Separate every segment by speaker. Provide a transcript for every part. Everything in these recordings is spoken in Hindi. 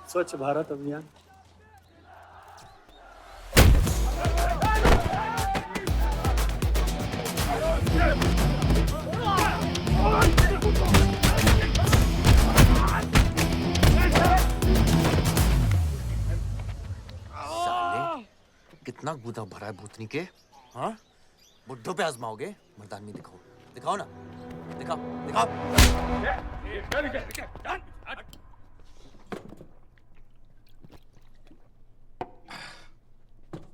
Speaker 1: स्वच्छ भारत अभियान।
Speaker 2: साले कितना गुदा भरा है भूतनी के। हाँ, बुड्ढों पे आजमाओगे? मर्दानगी दिखाओ, दिखाओ ना, दिखाओ दिखाओ।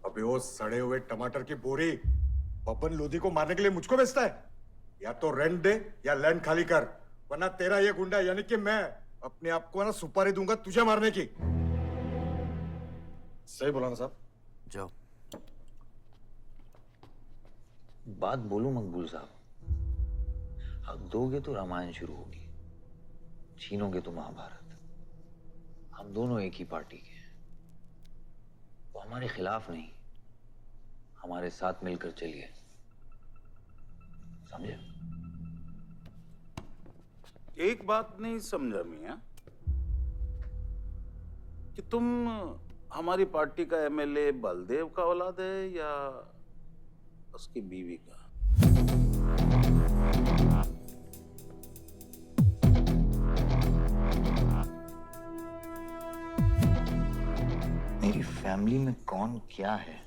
Speaker 3: अबे वो सड़े हुए टमाटर की बोरी बब्बन लोधी को मारने के लिए मुझको बेचता है। या तो रेंट दे या लैंड खाली कर, वरना तेरा ये गुंडा यानी कि मैं अपने आप को ना सुपारी दूंगा तुझे मारने की। सही बोला ना साहब?
Speaker 2: जाओ। बात बोलूं मकबूल साहब, हक दोगे तो रामायण शुरू होगी, छीनोगे तो महाभारत। हम दोनों एक ही पार्टी के हैं, वो हमारे खिलाफ नहीं, हमारे साथ मिलकर चलिए, समझे?
Speaker 4: एक बात नहीं समझा मियां कि तुम हमारी पार्टी का एमएलए बलदेव का औलाद है या उसकी बीवी का?
Speaker 2: मेरी फैमिली में कौन क्या है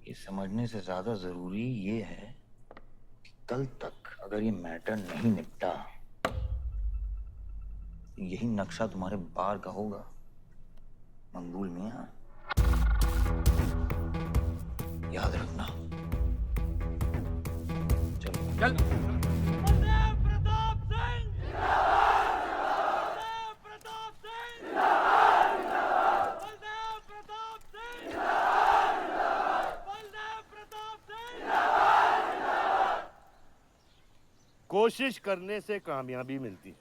Speaker 2: ये समझने से ज्यादा जरूरी ये है कि कल तक अगर ये मैटर नहीं निपटा, यही नक्शा तुम्हारे बार का होगा मकबूल मियां, याद रखना। चलो चल।
Speaker 5: कोशिश करने से कामयाबी मिलती है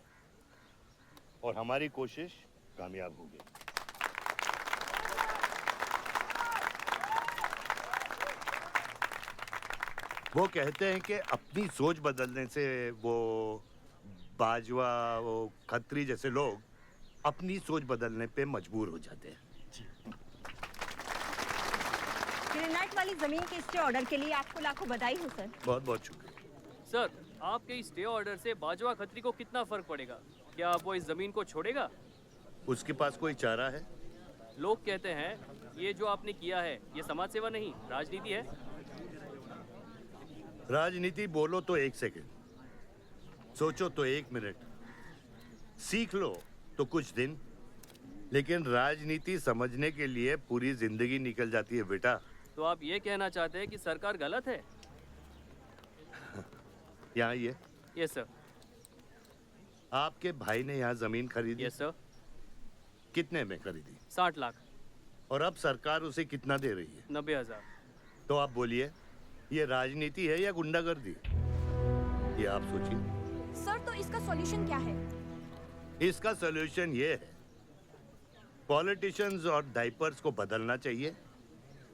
Speaker 5: और हमारी कोशिश कामयाब होगी। वो कहते हैं कि अपनी सोच बदलने से वो बाजवा, वो खत्री जैसे लोग अपनी सोच बदलने पे मजबूर हो जाते हैं।
Speaker 6: ग्रेनाइट वाली जमीन के स्टे ऑर्डर के लिए आपको लाखों बधाई हो सर।
Speaker 5: बहुत बहुत शुक्रिया
Speaker 7: सर। आपके इस स्टे ऑर्डर से बाजवा खत्री को कितना फर्क पड़ेगा? क्या वो इस जमीन को छोड़ेगा?
Speaker 5: उसके पास कोई चारा है?
Speaker 7: लोग कहते हैं ये जो आपने किया है ये समाज सेवा नहीं राजनीति है।
Speaker 5: राजनीति बोलो तो 1 सेकंड, सोचो तो 1 मिनट, सीख लो तो कुछ दिन, लेकिन राजनीति समझने के लिए पूरी जिंदगी निकल जाती है बेटा।
Speaker 7: तो आप ये कहना चाहते हैं कि सरकार गलत है?
Speaker 5: यहाँ ये
Speaker 7: यस सर।
Speaker 5: आपके भाई ने यहाँ जमीन खरीदी?
Speaker 7: Yes sir.
Speaker 5: कितने में खरीदी?
Speaker 7: 60 लाख।
Speaker 5: और अब सरकार उसे कितना दे रही है?
Speaker 7: 90,000।
Speaker 5: तो आप बोलिए, ये राजनीति है या गुंडागर्दी? ये आप सोचिए।
Speaker 6: सर तो इसका सॉल्यूशन क्या है?
Speaker 5: इसका सॉल्यूशन ये है, पॉलिटिशियंस और डाइपर्स को बदलना चाहिए,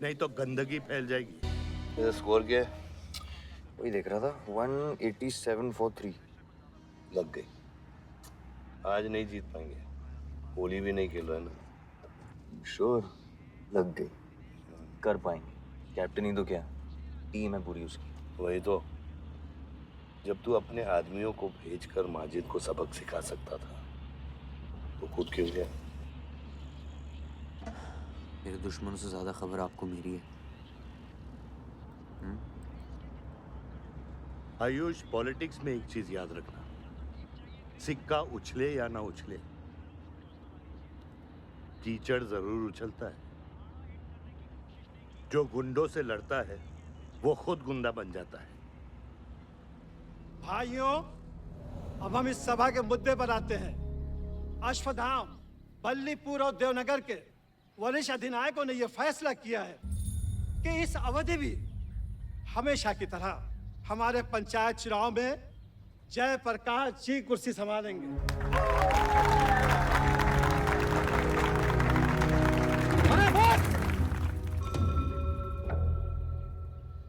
Speaker 5: नहीं तो गंदगी फैल जाएगी।
Speaker 2: स्कोर क्या है? वही देख रहा था, 187 for 3
Speaker 5: लग गई। आज नहीं जीत पाएंगे, होली भी नहीं खेल रहा है ना।
Speaker 2: श्योर लग गई, कर पाएंगे। कैप्टन ही तो क्या, टीम है पूरी उसकी।
Speaker 5: वही तो, जब तू अपने आदमियों को भेजकर माजिद को सबक सिखा सकता था तो खुद क्यों गया?
Speaker 2: मेरे दुश्मनों से ज्यादा खबर आपको मेरी है।
Speaker 5: आयुष, पॉलिटिक्स में एक चीज याद रखना, सिक्का उछले या ना उछले, कीचड़ जरूर उछलता है। जो गुंडों से लड़ता है वो खुद गुंडा बन जाता है।
Speaker 1: भाइयों, अब हम इस सभा के मुद्दे पर आते हैं। अश्वत्थाम, बल्लीपुर और देवनगर के वरिष्ठ अधिनायकों ने यह फैसला किया है कि इस अवधि भी हमेशा की तरह हमारे पंचायत चुनाव में जयप्रकाश जी कुर्सी संभालेंगे।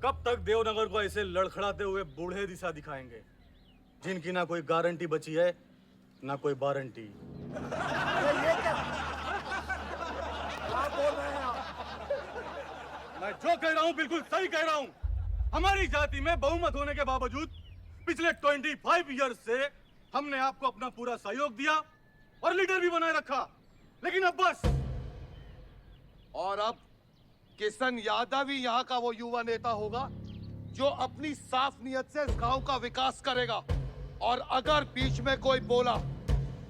Speaker 8: कब तक देवनगर को ऐसे लड़खड़ाते हुए बूढ़े दिशा दिखाएंगे, जिनकी ना कोई गारंटी बची है ना कोई वारंटी?
Speaker 1: ये क्या
Speaker 8: मैं जो कह रहा हूँ बिल्कुल सही कह रहा हूँ। हमारी जाति में बहुमत होने के बावजूद पिछले 25 ईयर्स से हमने आपको अपना पूरा सहयोग दिया और लीडर भी बनाए रखा, लेकिन अब बस।
Speaker 9: और अब किशन यादव ही यहाँ का वो युवा नेता होगा जो अपनी साफ नियत से इस गांव का विकास करेगा। और अगर बीच में कोई बोला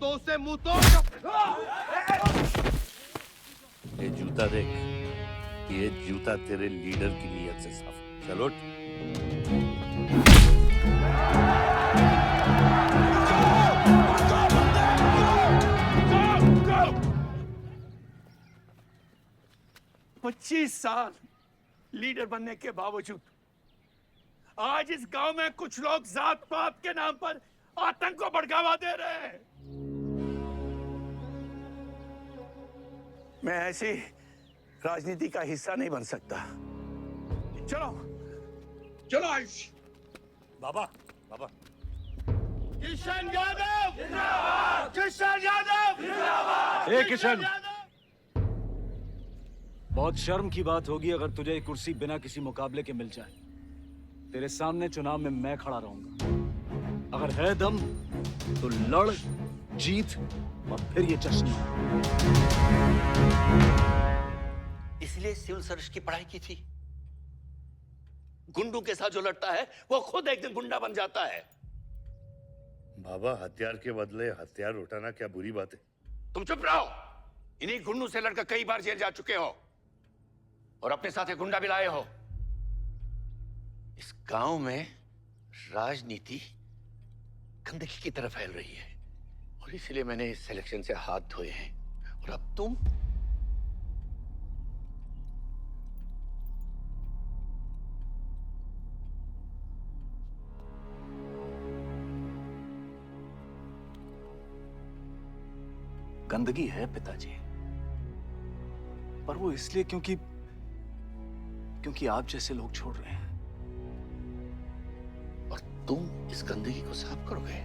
Speaker 9: तो उसे मुंह तोड़।
Speaker 5: ये जूता देख, ये जूता तेरे लीडर की नीयत से साफ। चलो
Speaker 10: पच्चीस साल लीडर बनने के बावजूद आज इस गांव में कुछ लोग जात पात के नाम पर आतंक को बढ़ावा दे रहे हैं। मैं ऐसी राजनीति का हिस्सा नहीं बन सकता। चलो चलो आयुष।
Speaker 5: बाबा, बाबा।
Speaker 10: किशन यादव जिंदाबाद, किशन यादव जिंदाबाद।
Speaker 8: ए किशन, बहुत शर्म की बात होगी अगर तुझे ये कुर्सी बिना किसी मुकाबले के मिल जाए। तेरे सामने चुनाव में मैं खड़ा रहूंगा। अगर है दम तो लड़, जीत और फिर ये जश्न।
Speaker 10: इसलिए सिविल सर्विस की पढ़ाई की थी। गुंडों के साथ जो लड़ता है वो खुद एक दिन गुंडा बन जाता है।
Speaker 5: बाबा, हथियार के बदले हथियार उठाना क्या बुरी बात है?
Speaker 10: तुम चुप रहो। इन्हीं गुंडों से लड़कर कई बार जेल जा चुके हो और अपने साथ एक गुंडा भी लाए हो। इस गांव में राजनीति गंदगी की तरफ फैल रही है और इसलिए मैंने इस सिलेक्शन से हाथ धोए हैं। और अब तुम
Speaker 8: गंदगी है पिताजी, पर वो इसलिए क्योंकि आप जैसे लोग छोड़ रहे हैं।
Speaker 10: और तुम इस गंदगी को साफ करोगे।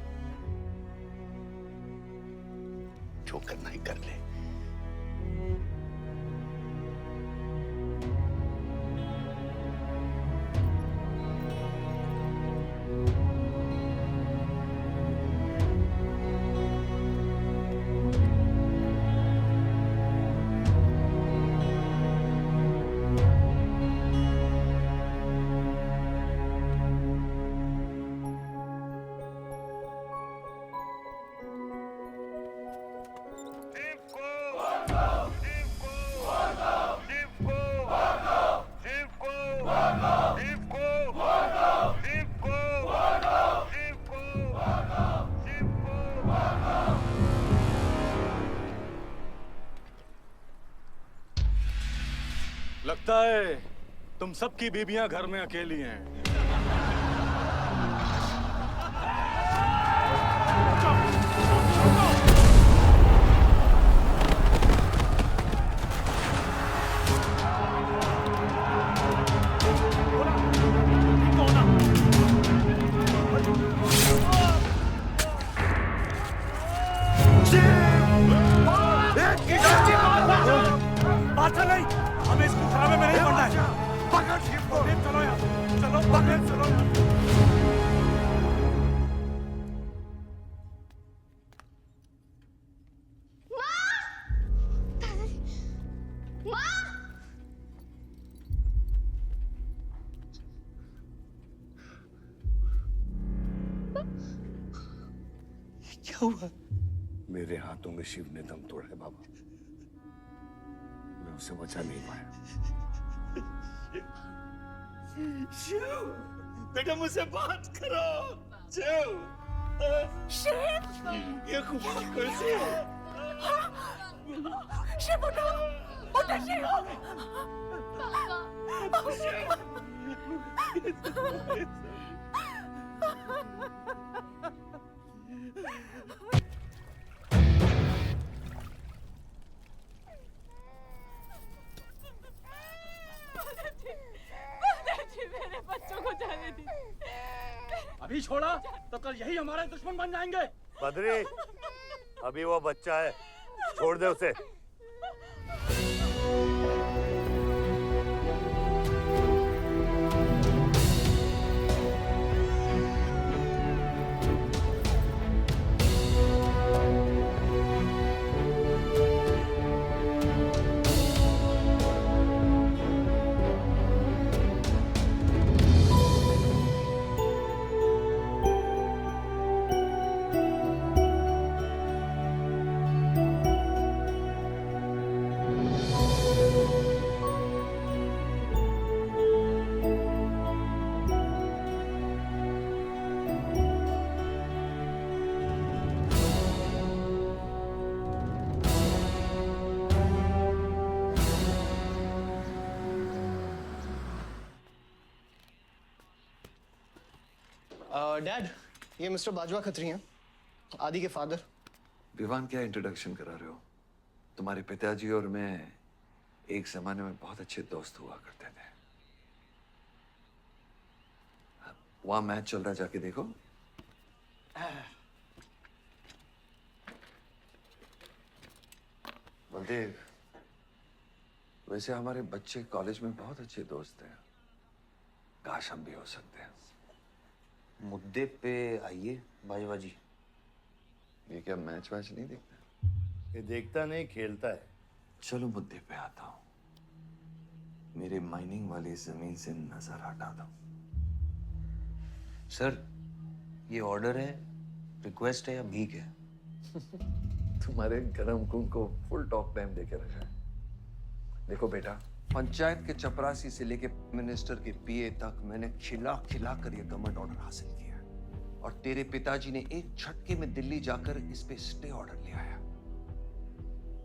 Speaker 10: जो करना ही कर ले।
Speaker 8: लगता है तुम सबकी बीबियां घर में अकेली हैं। बात नहीं, हमें इसको खराबे में नहीं पड़ना है। पकड़ चलो यहाँ, चलो पकड़ चलो।
Speaker 10: क्या हुआ?
Speaker 5: मेरे हाथों में शिव ने दम तोड़ा है बाबा। मैं उसे बचा नहीं पाया।
Speaker 10: शिव, बेटा मुझसे बात करो। शिव, ये खुमार कैसे है?
Speaker 6: शिव उठो, उठो शिव। मेरे बच्चों को जाने दी।
Speaker 8: अभी छोड़ा तो कल यही हमारे दुश्मन बन जाएंगे।
Speaker 5: बद्री, अभी वो बच्चा है, छोड़ दे उसे।
Speaker 11: डैड, ये मिस्टर बाजवा खत्री हैं, आदि के फादर।
Speaker 12: विवान, क्या इंट्रोडक्शन करा रहे हो? तुम्हारे पिताजी और मैं एक जमाने में बहुत अच्छे दोस्त हुआ करते थे। वहां मैच चल रहा, जाके देखो। बलदेव, वैसे हमारे बच्चे कॉलेज में बहुत अच्छे दोस्त हैं। काश हम भी हो सकते हैं।
Speaker 2: मुद्दे पे आइए बाजवा जी।
Speaker 12: ये क्या मैच वैच नहीं देखता?
Speaker 5: ये देखता नहीं, खेलता है।
Speaker 12: चलो मुद्दे पे आता हूँ। मेरे माइनिंग वाली जमीन से नजर हटा दो।
Speaker 2: सर, ये ऑर्डर है, रिक्वेस्ट है या भीख है?
Speaker 12: तुम्हारे गरम खून को फुल टॉक टाइम देके रखा है। देखो बेटा, पंचायत के चपरासी से लेके मिनिस्टर के पीए तक मैंने खिला खिला कर ये गवर्नमेंट ऑर्डर हासिल किया, और तेरे पिताजी ने एक झटके में दिल्ली जाकर इस पे स्टे ऑर्डर ले आया।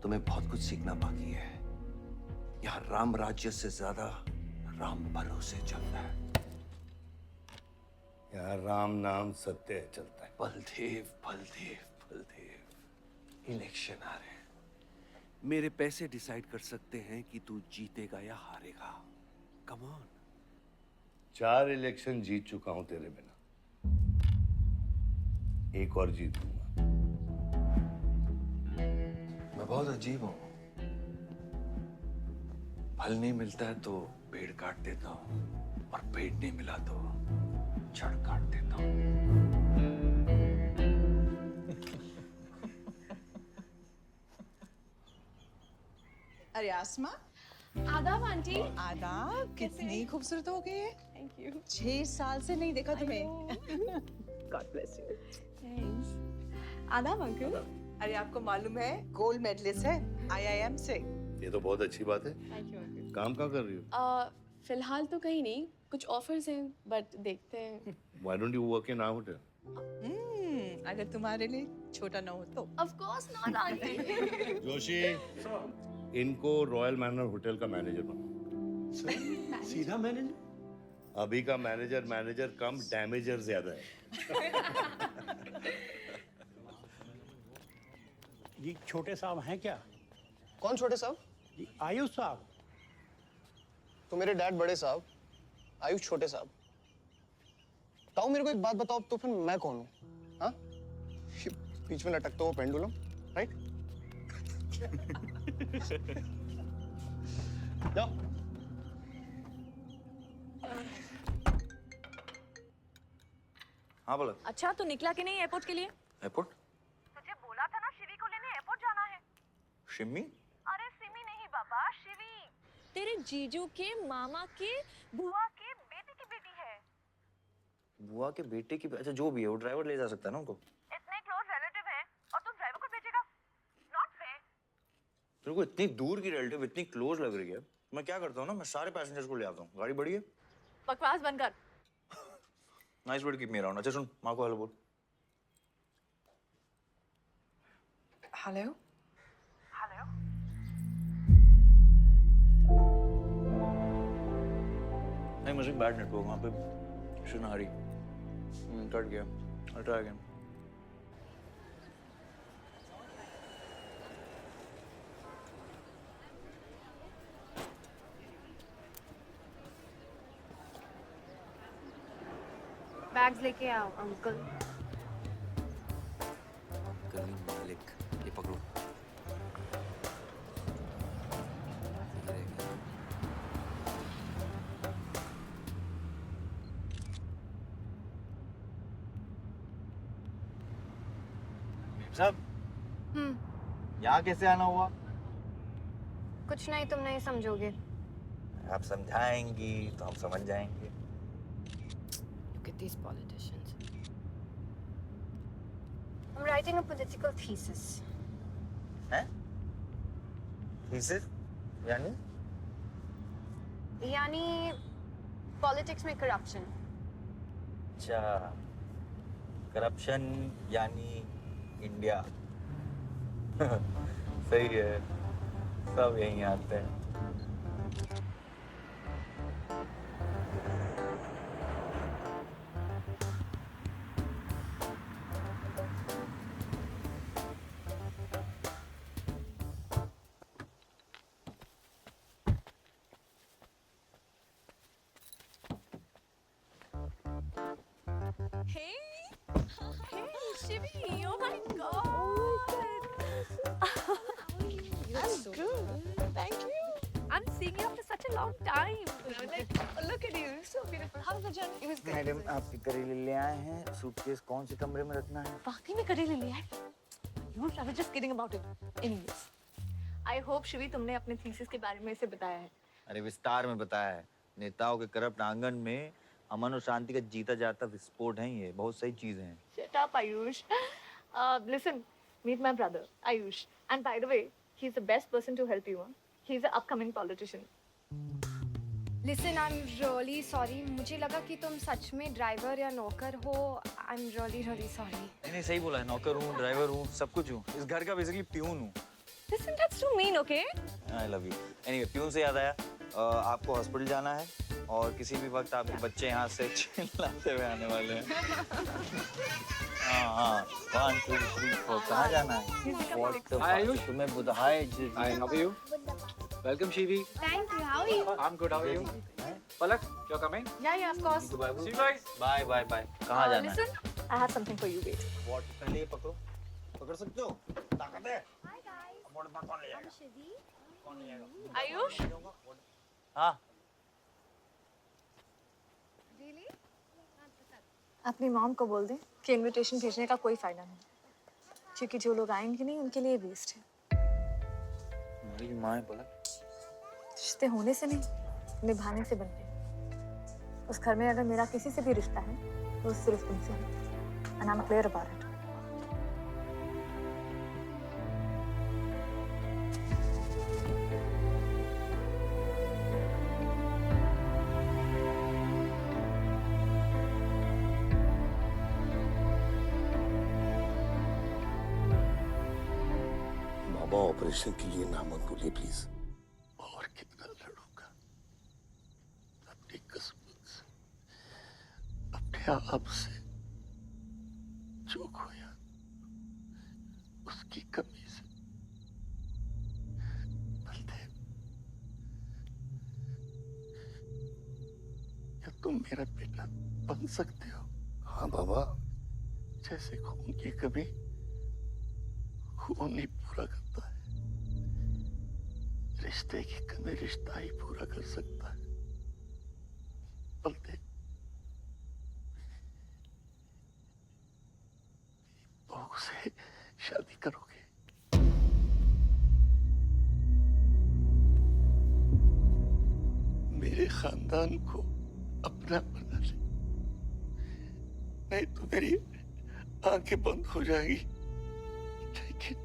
Speaker 12: तुम्हें बहुत कुछ सीखना बाकी है। यहाँ राम राज्य से ज्यादा राम भरोसे चलता है।
Speaker 5: यहाँ राम नाम सत्य चलता है।
Speaker 12: बलदेव, बलदेव, बलदेव, इलेक्शन आ रहे हैं। मेरे पैसे डिसाइड कर सकते हैं कि तू जीतेगा या हारेगा। Come on.
Speaker 5: 4 इलेक्शन जीत चुका हूं तेरे बिना, एक और जीतूंगा।
Speaker 12: मैं बहुत अजीब हूं। फल नहीं मिलता है तो पेड़ काट देता हूं, और पेड़ नहीं मिला तो जड़ काट देता हूं।
Speaker 13: अरे आसमा,
Speaker 6: आदाब आंटी।
Speaker 13: आदाब, कितनी खूबसूरत हो गई है।
Speaker 6: Thank you.
Speaker 13: 6 साल से नहीं देखा तुम्हें।
Speaker 6: God bless you. थैंक्स। आदाब अंकल।
Speaker 13: अरे आपको मालूम है, गोल्ड मेडलिस्ट है IIM से।
Speaker 5: ये तो बहुत अच्छी बात है।
Speaker 6: Thank you uncle.
Speaker 5: काम क्या कर रही हो?
Speaker 6: फिलहाल तो कहीं नहीं, कुछ ऑफर्स हैं, बट देखते हैं।
Speaker 5: Why don't you work in our hotel?
Speaker 13: अगर तुम्हारे लिए छोटा ना हो तो।
Speaker 6: Of course not aunty.
Speaker 5: Joshi, इनको रॉयल मैनर होटल का मैनेजर बनो।
Speaker 1: सीधा मैनेजर?
Speaker 5: अभी का मैनेजर कम, डैमेजर ज्यादा है।
Speaker 1: जी छोटे साहब हैं क्या?
Speaker 11: कौन छोटे साहब?
Speaker 1: जी आयुष साहब।
Speaker 11: तो मेरे डैड बड़े साहब, आयुष छोटे साहब। ताऊ, मेरे को एक बात बताओ, तो फिर मैं कौन हूँ? हाँ, बीच में लटकता हुआ पेंडुलम, राइट? जाओ।
Speaker 2: हाँ बोला।
Speaker 6: अच्छा, तो निकला कि नहीं एयरपोर्ट के लिए?
Speaker 2: एयरपोर्ट?
Speaker 6: तुझे बोला था ना शिवी को लेने एयरपोर्ट जाना है।
Speaker 2: शिमी?
Speaker 6: अरे सिमी नहीं बाबा, शिवी। तेरे जीजू के मामा के बुआ के बेटे की बेटी है।
Speaker 2: बुआ के बेटे की? अच्छा, जो भी है वो ड्राइवर ले जा सकता है ना उनको?
Speaker 6: इतने क्लोज रिलेटिव हैं और तुम ड्राइवर को भेजेगा? Not fair.
Speaker 2: तेरे को इतनी दूर की रिलेटिव इतनी क्लोज लग रही है। मैं क्या करता हूँ ना, मैं सारे पैसेंजर्स को ले आता हूँ। गाड़ी बड़ी है।
Speaker 6: बकवास बंद कर।
Speaker 2: Nice word, keep me around. अच्छा सुन, माँ को हेलो बोल।
Speaker 13: हेलो।
Speaker 6: हेलो।
Speaker 2: नहीं, मुझे बैड नेटवर्क वहाँ पे। सुन हरी, कट गया। I'll try again.
Speaker 6: बैग्स लेके आओ अंकल।
Speaker 2: गली मालिक, ये पकड़ो।
Speaker 11: साहब, यहाँ कैसे आना हुआ?
Speaker 6: कुछ नहीं, तुम नहीं समझोगे।
Speaker 2: आप समझाएंगी तो हम समझ जाएंगे।
Speaker 6: Look at these politicians. I'm writing a political thesis.
Speaker 2: हैं? Thesis? यानी?
Speaker 6: यानी पॉलिटिक्स में करप्शन।
Speaker 2: अच्छा, करप्शन यानी इंडिया। सही है, सब यहीं आते हैं।
Speaker 6: Hey, Shivi, oh my God. I'm good. Thank you. I'm seeing you after such a long time. Like, look at you, so beautiful. How was the journey? It was good.
Speaker 2: Madam आप करेले ले आए हैं सूटकेस कौन से कमरे में रखना है
Speaker 6: वाकई में करेले लिया है? I was just kidding about it. Anyways, I hope Shivi तुमने अपने थीसिस के बारे में इसे बताया है.
Speaker 2: अरे विस्तार में बताया है नेताओं के करप्ट आंगन में अमन और शांति का जीता जाता विस्फोट है ये बहुत सही चीजें हैं
Speaker 6: Shut up, Ayush. Listen, meet my brother, Ayush. And by the way, he's the best person to help you. Huh? He's an upcoming politician.
Speaker 14: Listen, I'm really sorry. मुझे लगा कि तुम सच में ड्राइवर या नौकर हो. I'm really sorry.
Speaker 2: नहीं सही बोला है नौकर हूँ ड्राइवर हूँ सब कुछ हूँ इस घर का बेसिकली प्यून हूँ
Speaker 6: Listen, that's too mean, okay?
Speaker 2: I love you anyway peon से याद आया आपको हॉस्पिटल जाना है और किसी भी वक्त आपके बच्चे यहाँ से चिल्लाते हुए आने वाले हैं हाँ 1 2 3 4 कहाँ जाना है तुम्हें बुधाए
Speaker 8: How are you? Welcome, Shivi.
Speaker 14: Thank you. How are you?
Speaker 8: I'm good. How are you? Palak, you're coming?
Speaker 6: Yeah, of course.
Speaker 8: See you guys.
Speaker 2: Bye कहाँ जाना है
Speaker 6: Listen, I have something for you. Wait.
Speaker 2: What पहले ये पकड़ो पकड़ सकते हो ताकत है कौन ले जाएगा कौन ले जाएगा
Speaker 6: Ayush?
Speaker 2: हाँ
Speaker 6: अपनी मॉम को बोल दे कि इनविटेशन भेजने का कोई फायदा नहीं, क्योंकि जो लोग आएंगे नहीं उनके लिए वेस्ट है.
Speaker 2: मेरी माँ है पलक
Speaker 6: रिश्ते होने से नहीं, निभाने से बनते हैं. उस घर में अगर मेरा किसी से भी रिश्ता है तो सिर्फ तुमसे है. And I'm clear about it.
Speaker 9: Baba operation के लिए ना मत बोलिए प्लीज
Speaker 10: और कितना लड़ूंगा अपनी किस्मत से अपने आप से जो खोया उसकी कमी से बलदेव क्या तुम मेरा बेटा बन सकते हो
Speaker 9: हाँ बाबा
Speaker 10: जैसे खून की कमी खून ही पूरा करता है रिश्ते की कमी रिश्ता ही पूरा कर सकता है बलदेव बहू से शादी करोगे मेरे खानदान को अपना बना ले नहीं तो मेरी आंखें बंद हो जाएगी लेकिन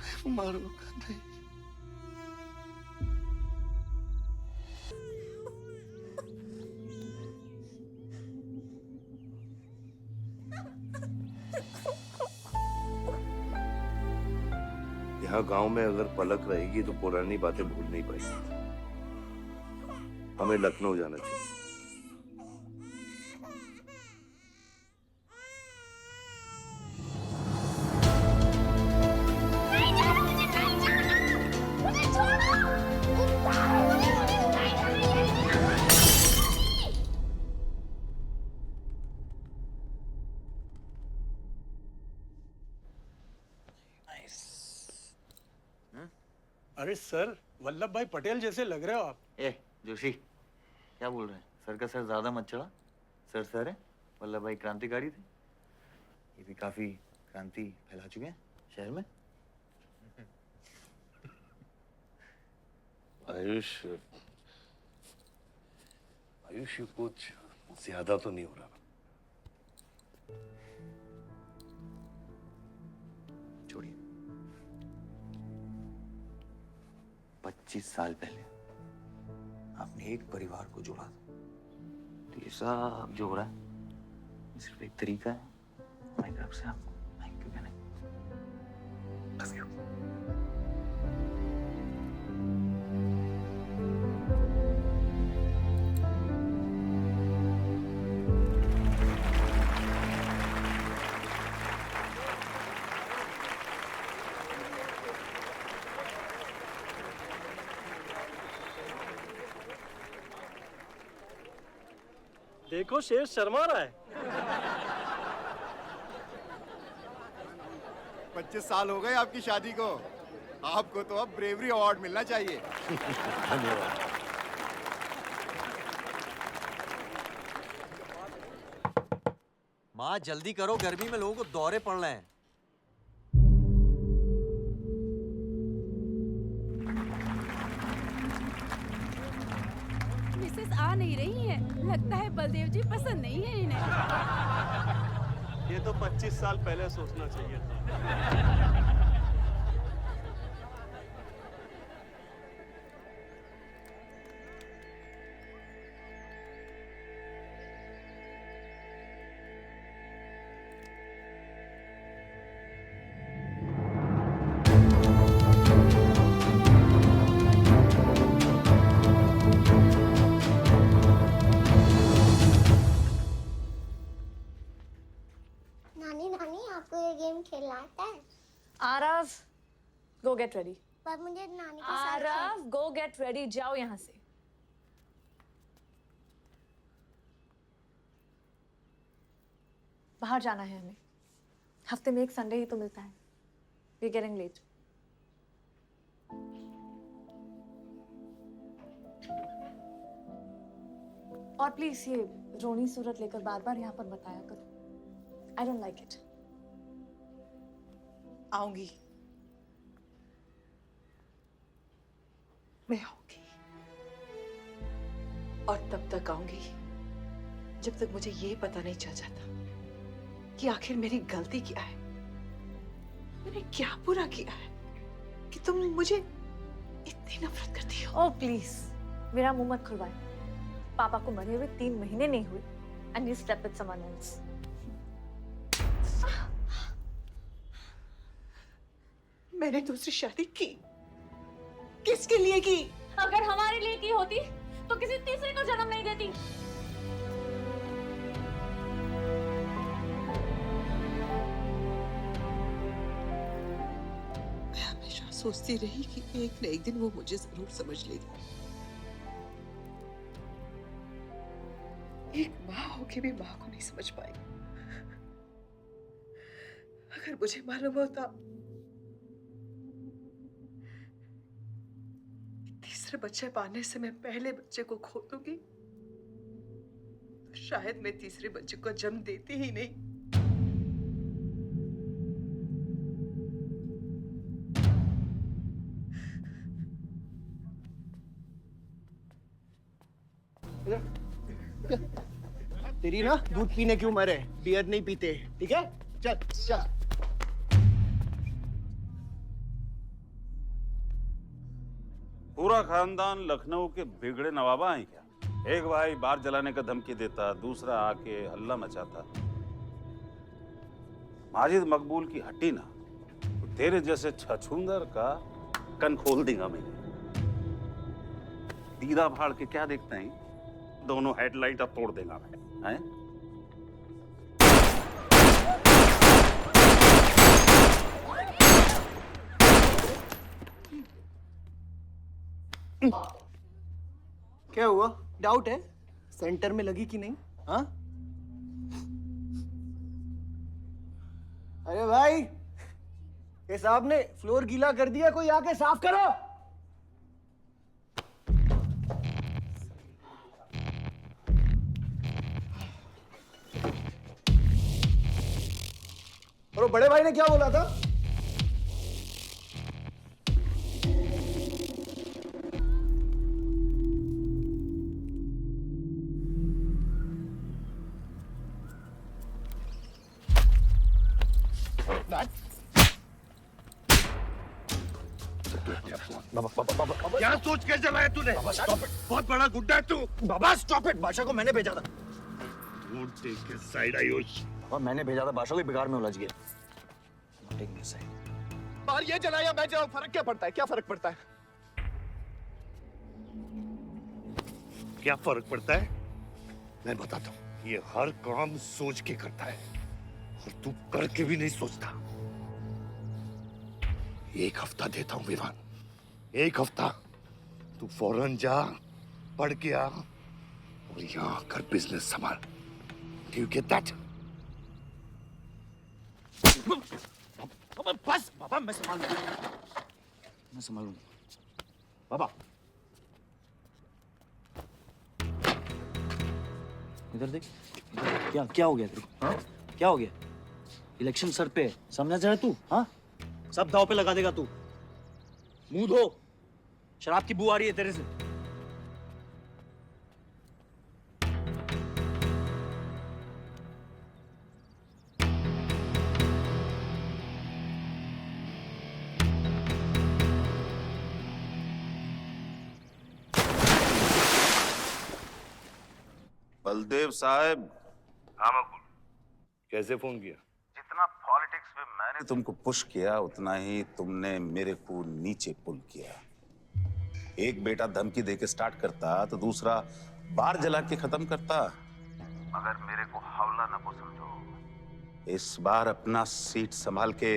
Speaker 10: मैं मारूंगा नहीं
Speaker 5: यहाँ गांव में अगर पलक रहेगी तो पुरानी बातें भूल नहीं पाएगी हमें लखनऊ जाना चाहिए
Speaker 1: अरे सर, वल्लभ भाई पटेल जैसे लग रहे हो आप.
Speaker 2: ए जोशी क्या बोल रहे हैं सर का सर ज्यादा मत चढ़ा सर है वल्लभ भाई क्रांतिकारी थे ये भी काफी क्रांति फैला चुके हैं शहर में
Speaker 5: आयुष आयुष ये कुछ ज्यादा तो नहीं हो रहा
Speaker 2: छोड़िए 25 साल पहले आपने एक परिवार को जोड़ा था तो ये सब जोड़ा है सिर्फ एक तरीका है हमारी तरफ से आपको थैंक यू कहने लव यू
Speaker 1: देखो शेर शर्मा रहा है।
Speaker 3: 25 साल हो गए आपकी शादी को। आपको तो अब ब्रेवरी अवार्ड मिलना चाहिए।
Speaker 5: धन्यवाद।
Speaker 15: माँ जल्दी करो, गर्मी में लोगों को दौरे पड़ रहे हैं।
Speaker 13: मिसेस आ नहीं रही है, लगता है बलदेव जी पसंद नहीं है इन्हें।
Speaker 1: ये तो 25 साल पहले सोचना चाहिए था।
Speaker 16: नानी नानी आपको ये गेम खेलना आता है?
Speaker 6: आरव, गो गेट रेडी।
Speaker 16: पर मुझे नानी के साथ
Speaker 6: आरव, गो गेट रेडी, जाओ यहाँ से। बाहर जाना है हमें। हफ्ते में एक संडे ही तो मिलता है। We are getting late. और प्लीज ये रोनी सूरत लेकर बार बार यहाँ पर बताया करो। I don't like it.
Speaker 13: आऊंगी, मैं आऊंगी, और तब तक आऊंगी जब तक मुझे ये पता नहीं चल जाता कि आखिर मेरी गलती क्या है। मैंने क्या बुरा किया है कि तुम मुझे इतनी नफरत करती हो?
Speaker 6: ओह प्लीज, मेरा मुंह मत खुलवाए। पापा को मरे हुए 3 महीने नहीं हुए and you slept with someone else.
Speaker 13: मैंने दूसरी शादी की, किसके लिए की?
Speaker 6: अगर हमारे लिए की होती तो किसी तीसरे को जन्म नहीं देती।
Speaker 13: मैं हमेशा सोचती रही कि एक न एक दिन वो मुझे जरूर समझ लेगी। एक माँ होके भी माँ को नहीं समझ पाई। अगर मुझे मालूम होता तीसरे बच्चे पाने से मैं पहले बच्चे को खो दूंगी, तो शायद मैं तीसरे बच्चे को जन्म देती ही नहीं।
Speaker 11: तेरी ना दूध पीने की उम्र है, बियर नहीं पीते, ठीक है? चल चल।
Speaker 4: पूरा खानदान लखनऊ के बिगड़े नवाबा हैं क्या? एक भाई बार जलाने का धमकी देता, दूसरा आके हल्ला मचाता। माजिद मकबूल की हट्टी ना, तो तेरे जैसे छछूंदर का कन खोल देगा मैं। दीदा फाड़ के क्या देखते हैं? दोनों हेडलाइट अब तोड़ देगा मैं, हैं?
Speaker 11: क्या हुआ? डाउट है सेंटर में लगी कि नहीं? हाँ? अरे भाई, ये साहब ने फ्लोर गीला कर दिया, कोई आके साफ करो। और बड़े भाई ने क्या बोला था?
Speaker 5: क्या सोच के चला है तूने? बहुत बड़ा गुड्डा है तू।
Speaker 11: बाबा स्टॉप इट, बादशाह को मैंने भेजा था।
Speaker 5: Take his side Ayush.
Speaker 11: बाबा मैंने भेजा था, बादशाह को बिगाड़ में उलझ गया। बाहर ये जला या मैं जलाऊं, फर्क क्या पड़ता है? क्या फर्क पड़ता है?
Speaker 5: क्या फर्क पड़ता है? मैं बताता हूँ। ये हर काम सोच के करता है और तू करके भी नहीं सोचता। एक हफ्ता देता हूँ विवान, एक हफ्ता। तू फौरन जा, पढ़ के आ
Speaker 10: और यहाँ आकर बिजनेस संभाल। Do you get that?
Speaker 8: बस बाबा, मैं संभालूंगा बाबा। इधर देख, क्या क्या हो गया तेरे को? हाँ, क्या हो गया? इलेक्शन सर पे, समझा जाए तू? हाँ, सब दाव पे लगा देगा तू। मुंह धो, शराब की बू आ रही है तेरे से।
Speaker 4: बलदेव साहब।
Speaker 5: हाँ मकुल, कैसे फोन किया?
Speaker 4: जितना पॉलिटिक्स में मैंने तुमको पुश किया, उतना ही तुमने मेरे को नीचे पुल किया। एक बेटा धमकी देके स्टार्ट करता तो दूसरा बार जला के खत्म करता। मगर मेरे को हौला ना को समझो। इस बार अपना सीट संभाल के।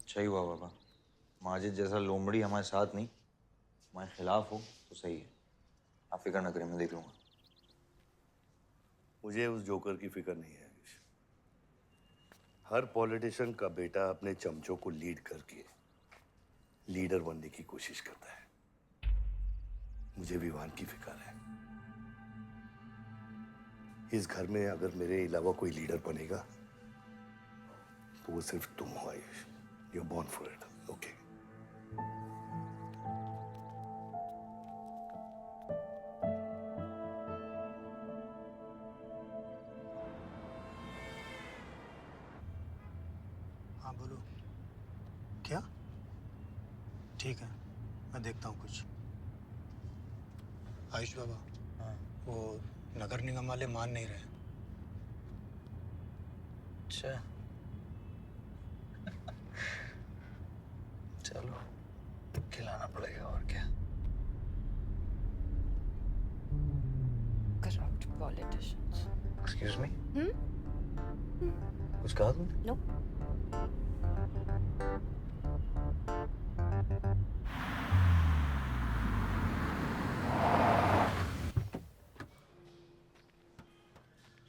Speaker 2: सही हुआ बाबा, माजिद जैसा लोमड़ी हमारे साथ नहीं, हमारे खिलाफ हो तो सही है। आप फिक्र ना करें, मैं देख लूंगा।
Speaker 5: मुझे उस जोकर की फिक्र नहीं है। हर पॉलिटिशियन का बेटा अपने चमचों को लीड करके लीडर बनने की कोशिश करता है। मुझे विवान की फिक्र है। इस घर में अगर मेरे अलावा कोई लीडर बनेगा तो वो सिर्फ तुम हो Ayush. You are born for it, okay?
Speaker 1: हाँ बोलो। क्या? ठीक है, मैं देखता हूँ कुछ। आयुष बाबा, हाँ, वो नगर निगम वाले मान नहीं रहे। अच्छा, चलो खिलाना पड़ेगा और क्या।
Speaker 13: Corrupt politicians.
Speaker 2: एक्सक्यूज मी, कुछ कहा तुमने?
Speaker 13: No.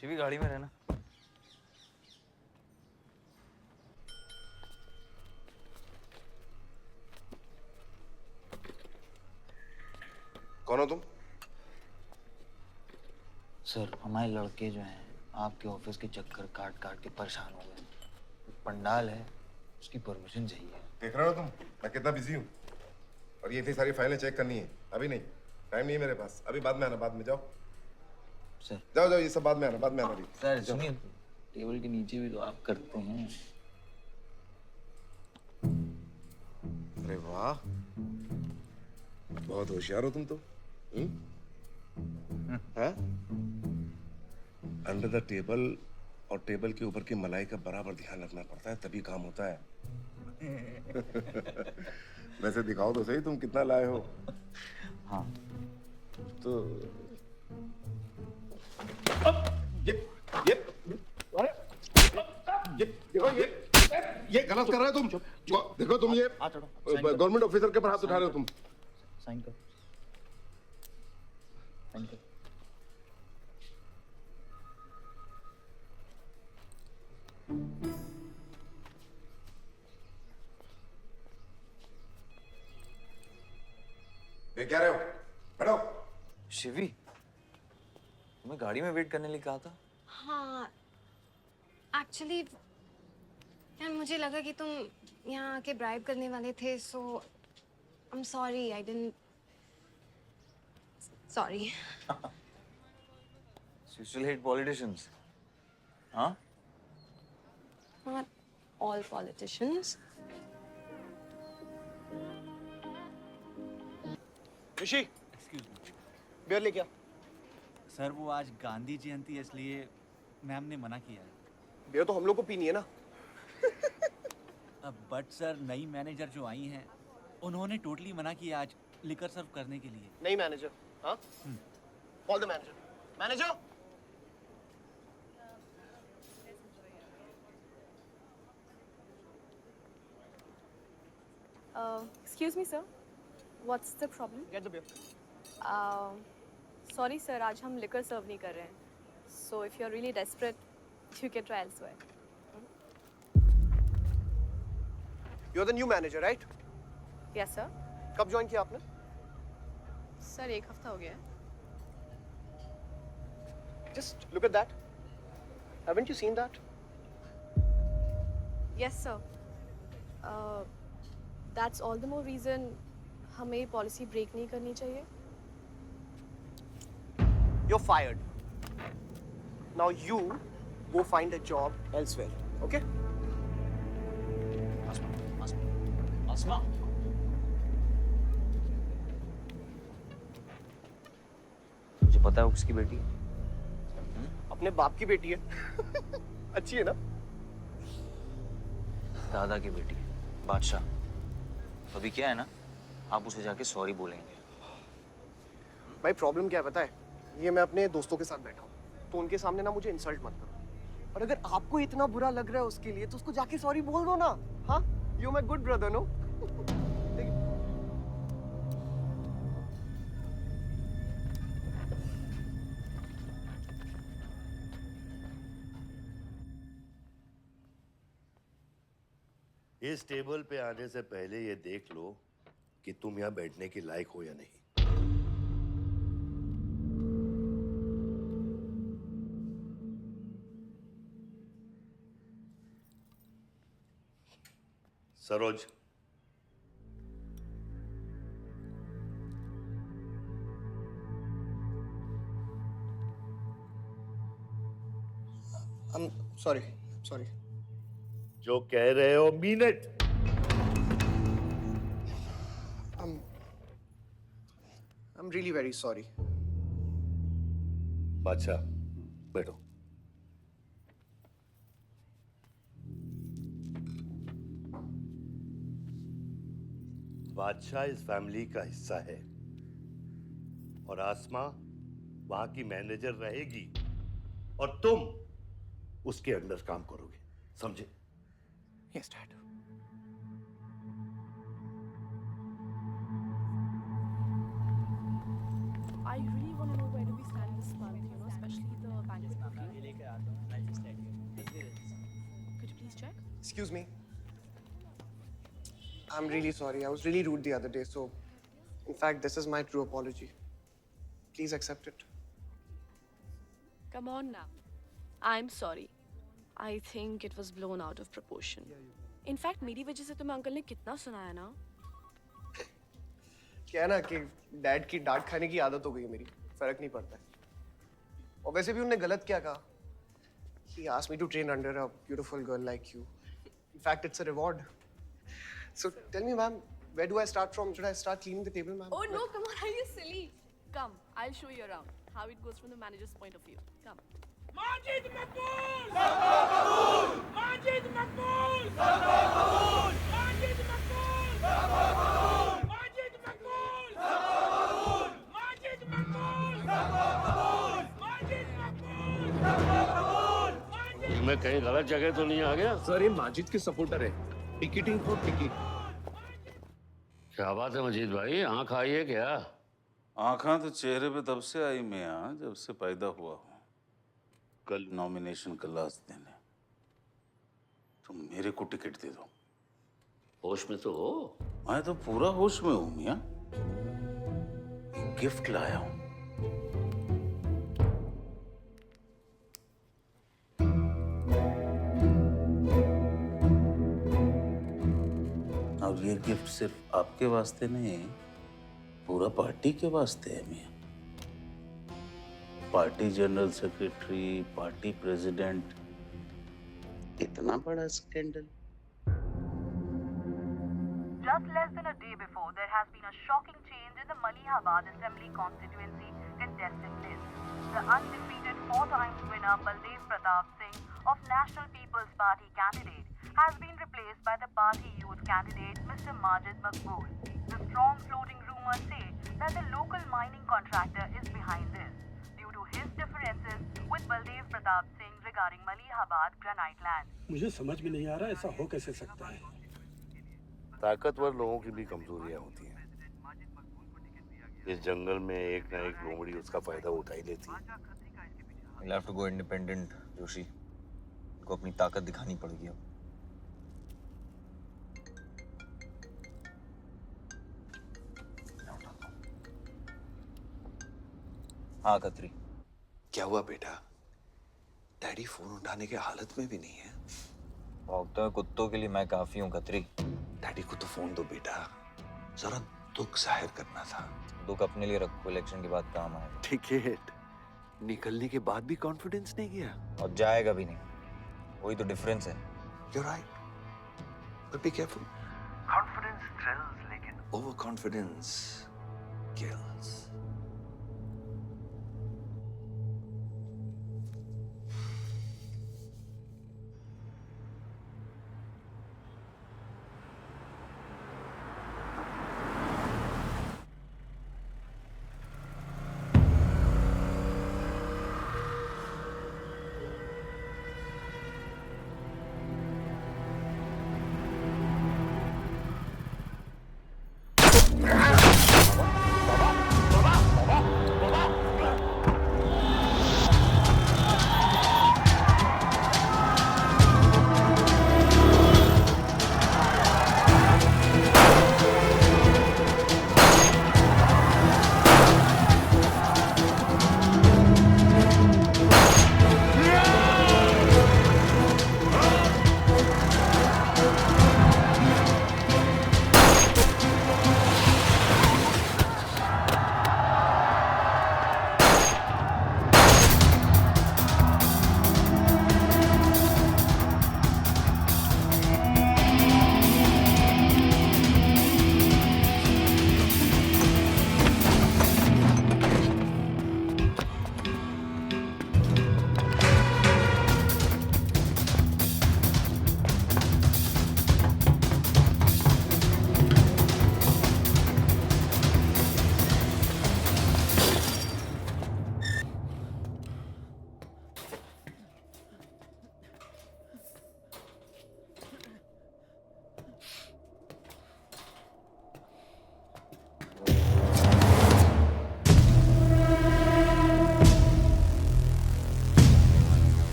Speaker 2: शिवी, गाड़ी में रहना।
Speaker 9: कौन हो तुम?
Speaker 2: सर, हमारे लड़के जो हैं आपके ऑफिस के चक्कर काट काट के परेशान हो गए। पंडाल है, उसकी परमिशन चाहिए।
Speaker 9: देख रहे हो तुम मैं कितना बिजी हूँ, और ये इतनी सारी फाइलें चेक करनी है। अभी नहीं, टाइम नहीं है मेरे पास। अभी बाद में आना, बाद में। जाओ
Speaker 2: सर,
Speaker 9: जाओ जाओ, ये सब बाद में आना, बाद में आना। अभी
Speaker 2: सर सुनिए, टेबल के नीचे भी तो आप करते हैं।
Speaker 9: अरे वाह, बहुत होशियार हो तुम तो। अंडर द टेबल और टेबल के ऊपर की मलाई का बराबर ध्यान रखना पड़ता है, तभी काम होता है। वैसे दिखाओ तो सही तुम कितना लाए हो।
Speaker 2: हाँ
Speaker 9: तो ये गलत कर रहे हो तुम। देखो तुम ये गवर्नमेंट ऑफिसर के ऊपर हाथ उठा रहे हो तुम।
Speaker 2: साइन कर, साइन कर।
Speaker 9: ये क्या रहे हो? बैठो।
Speaker 2: शिवी, तुम्हें गाड़ी में वेट करने लिए कहा था।
Speaker 14: हाँ, एक्चुअली यार मुझे लगा कि तुम यहाँ आके ब्राइब करने वाले थे, so I am sorry, I didn't, sorry.
Speaker 2: You still hate politicians, huh?
Speaker 14: Not all politicians.
Speaker 11: Rishi,
Speaker 8: excuse me
Speaker 11: beer ले क्या?
Speaker 8: सर, वो आज गांधी जयंती है, इसलिए मैम ने मना किया है।
Speaker 11: बियर तो हम लोग को पीनी है ना।
Speaker 8: बट सर, नई मैनेजर जो आई हैं उन्होंने टोटली मना किया आज लिकर सर्व करने के लिए।
Speaker 11: नहीं मैनेजर, हाँ? Call the manager. Manager,
Speaker 6: Excuse me, sir.
Speaker 17: What's the problem?
Speaker 11: Get the beer.
Speaker 17: Sorry sir, आज हम liquor serve नहीं कर रहे हैं. So if you're really desperate, you can try elsewhere.
Speaker 11: You're the new manager, right?
Speaker 17: Yes sir.
Speaker 11: कब join किया आपने?
Speaker 17: Sir, 1 हफ्ता हो गया है.
Speaker 11: Just look at that. Haven't you seen that?
Speaker 17: Yes sir. That's all the more reason हमें policy break नहीं करनी चाहिए.
Speaker 11: You're fired. Now you go find a job elsewhere, okay?
Speaker 2: आसमा तुझे पता है वो किसकी बेटी है?
Speaker 11: अपने बाप की बेटी है. अच्छी है ना?
Speaker 2: दादा की बेटी है, बादशाह. तो अभी क्या है ना, आप उसे जाके सॉरी बोलेंगे.
Speaker 11: भाई प्रॉब्लम क्या है पता है? ये मैं अपने दोस्तों के साथ बैठा हूँ, तो उनके सामने ना मुझे इंसल्ट मत करो. और अगर आपको इतना बुरा लग रहा है उसके लिए, तो उसको जाके सॉरी बोल दो ना. हाँ? You my good brother, no?
Speaker 5: इस टेबल पे आने से पहले ये देख लो कि तुम यहाँ बैठने के लायक हो या नहीं. सरोज,
Speaker 11: sorry.
Speaker 5: जो कह रहे हो mean it.
Speaker 11: I'm really very sorry.
Speaker 5: बादशाह, बैठो. बादशाह इस फैमिली का हिस्सा है और आसमा वहां की मैनेजर रहेगी और तुम उसके अंडर काम करोगे, समझे?
Speaker 11: Yes, Dad.
Speaker 17: I really want to know where do we stand this month, you know, especially the banquet booking. Could you please check?
Speaker 11: Excuse me. I'm really sorry. I was really rude the other day, so in fact, this is my true apology. Please accept it.
Speaker 17: Come on now. I'm sorry. I think it was blown out of proportion. In fact, मेरी वजह से तुम्हें अंकल ने कितना सुनाया ना?
Speaker 11: क्या है ना कि डैड की डांट खाने की आदत हो गई है मेरी. फर्क नहीं पड़ता है. और वैसे भी उन्होंने गलत क्या कहा? He asked me to train under a beautiful girl like you. In fact, it's a reward. So tell me, ma'am, where do I start from? Should I start cleaning the table, ma'am?
Speaker 17: Oh no, come on, are you silly? Come, I'll show you around how it goes from the manager's point of view. Come.
Speaker 18: Majid मकबूल! सबका कबूल! माजिद मकबूल! सबका कबूल! माजिद मकबूल! सबका कबूल! माजिद मकबूल! सबका कबूल! माजिद मकबूल! सबका कबूल! माजिद मकबूल! सबका कबूल!
Speaker 10: मैं कहीं गलत जगह तो नहीं आ गया?
Speaker 12: सर, ये माजिद के सपोर्टर है. Ticketing for ticket.
Speaker 10: क्या बात है मजीद भाई, आंख आई है क्या?
Speaker 4: आंखें तो चेहरे पे तब से आई मियां जब से पैदा हुआ हूँ. कल नॉमिनेशन का लास्ट दिन है, तुम मेरे को टिकट दे दो.
Speaker 10: होश में तो हो?
Speaker 4: मैं तो पूरा होश में हूँ मियां. गिफ्ट लाया हूँ. और ये गिफ्ट सिर्फ आपके वास्ते नहीं, पूरा पार्टी के वास्ते है मियां. Party general secretary, party president, इतना बड़ा scandal.
Speaker 19: Just less than a day before, there has been a shocking change in the Malihabad Assembly constituency contestant list. The undefeated 4 times winner Baldev Pratap Singh of National People's Party candidate has been replaced by the party youth candidate Mr. Majid Maqbool. The strong floating rumors say that the local mining contractor is behind this due to his differences with Baldev Pratap Singh regarding Malihabad granite land.
Speaker 1: मुझे समझ में नहीं आ रहा ऐसा हो कैसे सकता है.
Speaker 5: ताकतवर लोगों की भी कमजोरियां होती हैं. इस जंगल में एक ना एक लोमड़ी उसका फायदा उठा ही लेती है।
Speaker 2: You'll have to go independent, Joshi. उनको अपनी ताकत दिखानी पड़ेगी अब। हाँ खत्री।
Speaker 12: क्या हुआ बेटा? डैडी फोन उठाने के हालत में भी नहीं है।
Speaker 2: भौंकते हुए कुत्तों के लिए मैं काफी हूँ खत्री।
Speaker 12: डैडी को तो फोन दो बेटा, जरा दुख जाहिर करना था।
Speaker 2: दुख अपने लिए रखो, इलेक्शन के बाद काम आएगा।
Speaker 12: टिकट निकलने के बाद भी कॉन्फिडेंस नहीं गया
Speaker 2: और जाएगा भी नहीं, वही तो डिफरेंस है।
Speaker 12: You're right, but be careful. Confidence thrills, लेकिन overconfidence kills.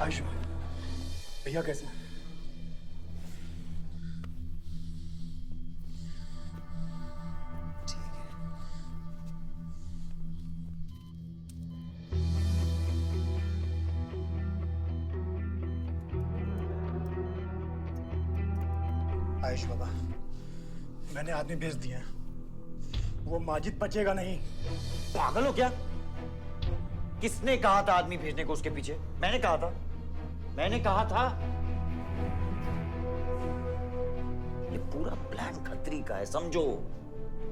Speaker 1: आयुष भैया कैसे हैं? आयुष बाबा, मैंने आदमी भेज दिए हैं। वो माजिद बचेगा नहीं।
Speaker 2: पागल हो क्या? किसने कहा था आदमी भेजने को उसके पीछे? मैंने कहा था। ये पूरा प्लान खत्री का है, समझो।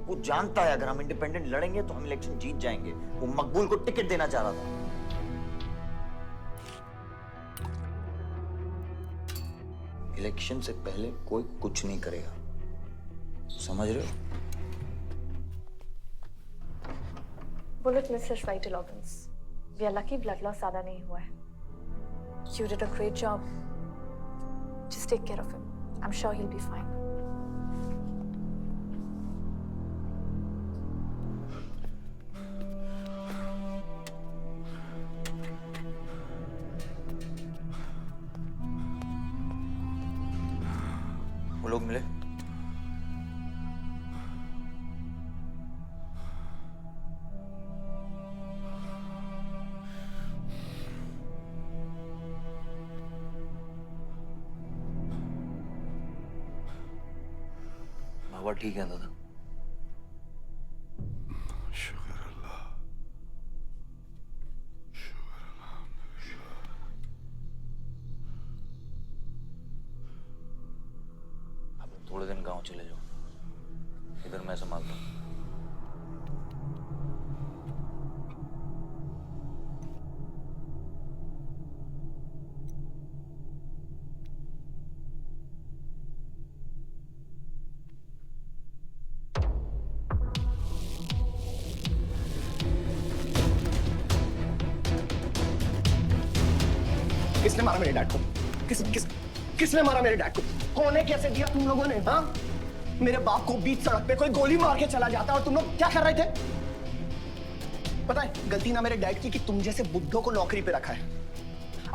Speaker 2: वो जानता है अगर हम इंडिपेंडेंट लड़ेंगे तो हम इलेक्शन जीत जाएंगे। वो मकबूल को टिकट देना चाह रहा था। इलेक्शन से पहले कोई कुछ नहीं करेगा, समझ रहे हो?
Speaker 6: Bullet misses vital organs. We are lucky blood loss ज्यादा नहीं हुआ है। You did a great job. Just take care of him. I'm sure he'll be fine.
Speaker 2: वो लोग मिले? बाबा ठीक है दादा?
Speaker 12: शुक्र अल्लाह, शुक्र अल्लाह।
Speaker 2: गांव चले जाओ, इधर मैं संभालता हूँ।
Speaker 11: किसने मारा मेरे डैड को? किसने मारा मेरे डैड को? कौन है? कैसे किया तुम लोगों ने? हाँ, मेरे बाप को बीच सड़क पे कोई गोली मार के चला जाता और तुम लोग क्या कर रहे थे? पता है गलती ना मेरे डैड की कि तुम जैसे बुड्ढों को नौकरी पे रखा है।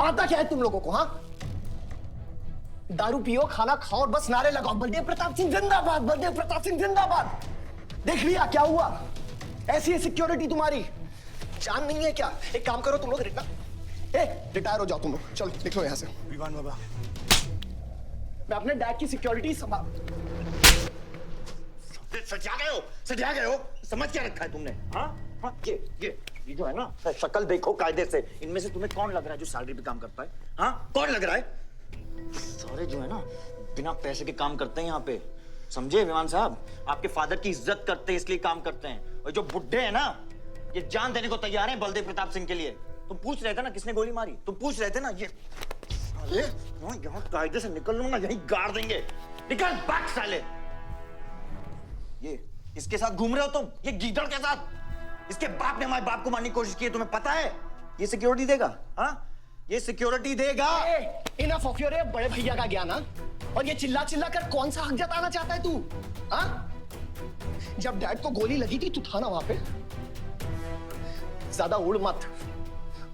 Speaker 11: आता क्या है तुम लोगों को? हाँ, दारू पियो, खाना खाओ और बस नारे लगाओ, बलदेव प्रताप सिंह जिंदाबाद, बलदेव प्रताप सिंह जिंदाबाद। देख लिया क्या हुआ? ऐसी है सिक्योरिटी तुम्हारी? जान नहीं है क्या? एक काम करो तुम लोग, रिटायर हो जाओ तुम लोग, चलो निकलो यहाँ से।
Speaker 3: विवान बाबा,
Speaker 11: मैं अपने डैड की सिक्योरिटी संभाल।
Speaker 20: सजा गए हो, समझ क्या रखा है तुमने? हाँ हाँ, ये जो है ना, शक्ल देखो कायदे से, इनमें से तुम्हें कौन लग रहा है जो सैलरी पे काम करता है? हाँ, कौन लग रहा है? सारे जो है ना बिना पैसे के काम करते हैं यहाँ पे, समझे विमान साहब? आपके फादर की इज्जत करते हैं इसलिए काम करते हैं, और जो बुड्ढे हैं ना ये जान देने को तैयार हैं बलदेव प्रताप सिंह के लिए। तुम पूछ रहे थे ना किसने गोली मारी? तुम पूछ रहे थे ना? ये साले यहाँ कायदे से निकल लूंगा, यहीं गाड़ देंगे। निकल भाग साले। ये इसके साथ घूम रहे हो तुम, ये गीदड़ के साथ? इसके बाप ने हमारे बाप को मारने की कोशिश की है, तुम्हें पता है? ये सिक्योरिटी देगा? हाँ, ये सिक्योरिटी देगा।
Speaker 11: इनफ ऑफ योर बड़े भैया का ज्ञान। और ये चिल्ला चिल्ला कर कौन सा हक जताना चाहता है तू? हाँ, जब डैड को गोली लगी थी तू था ना वहां पे? ज्यादा उड़ मत,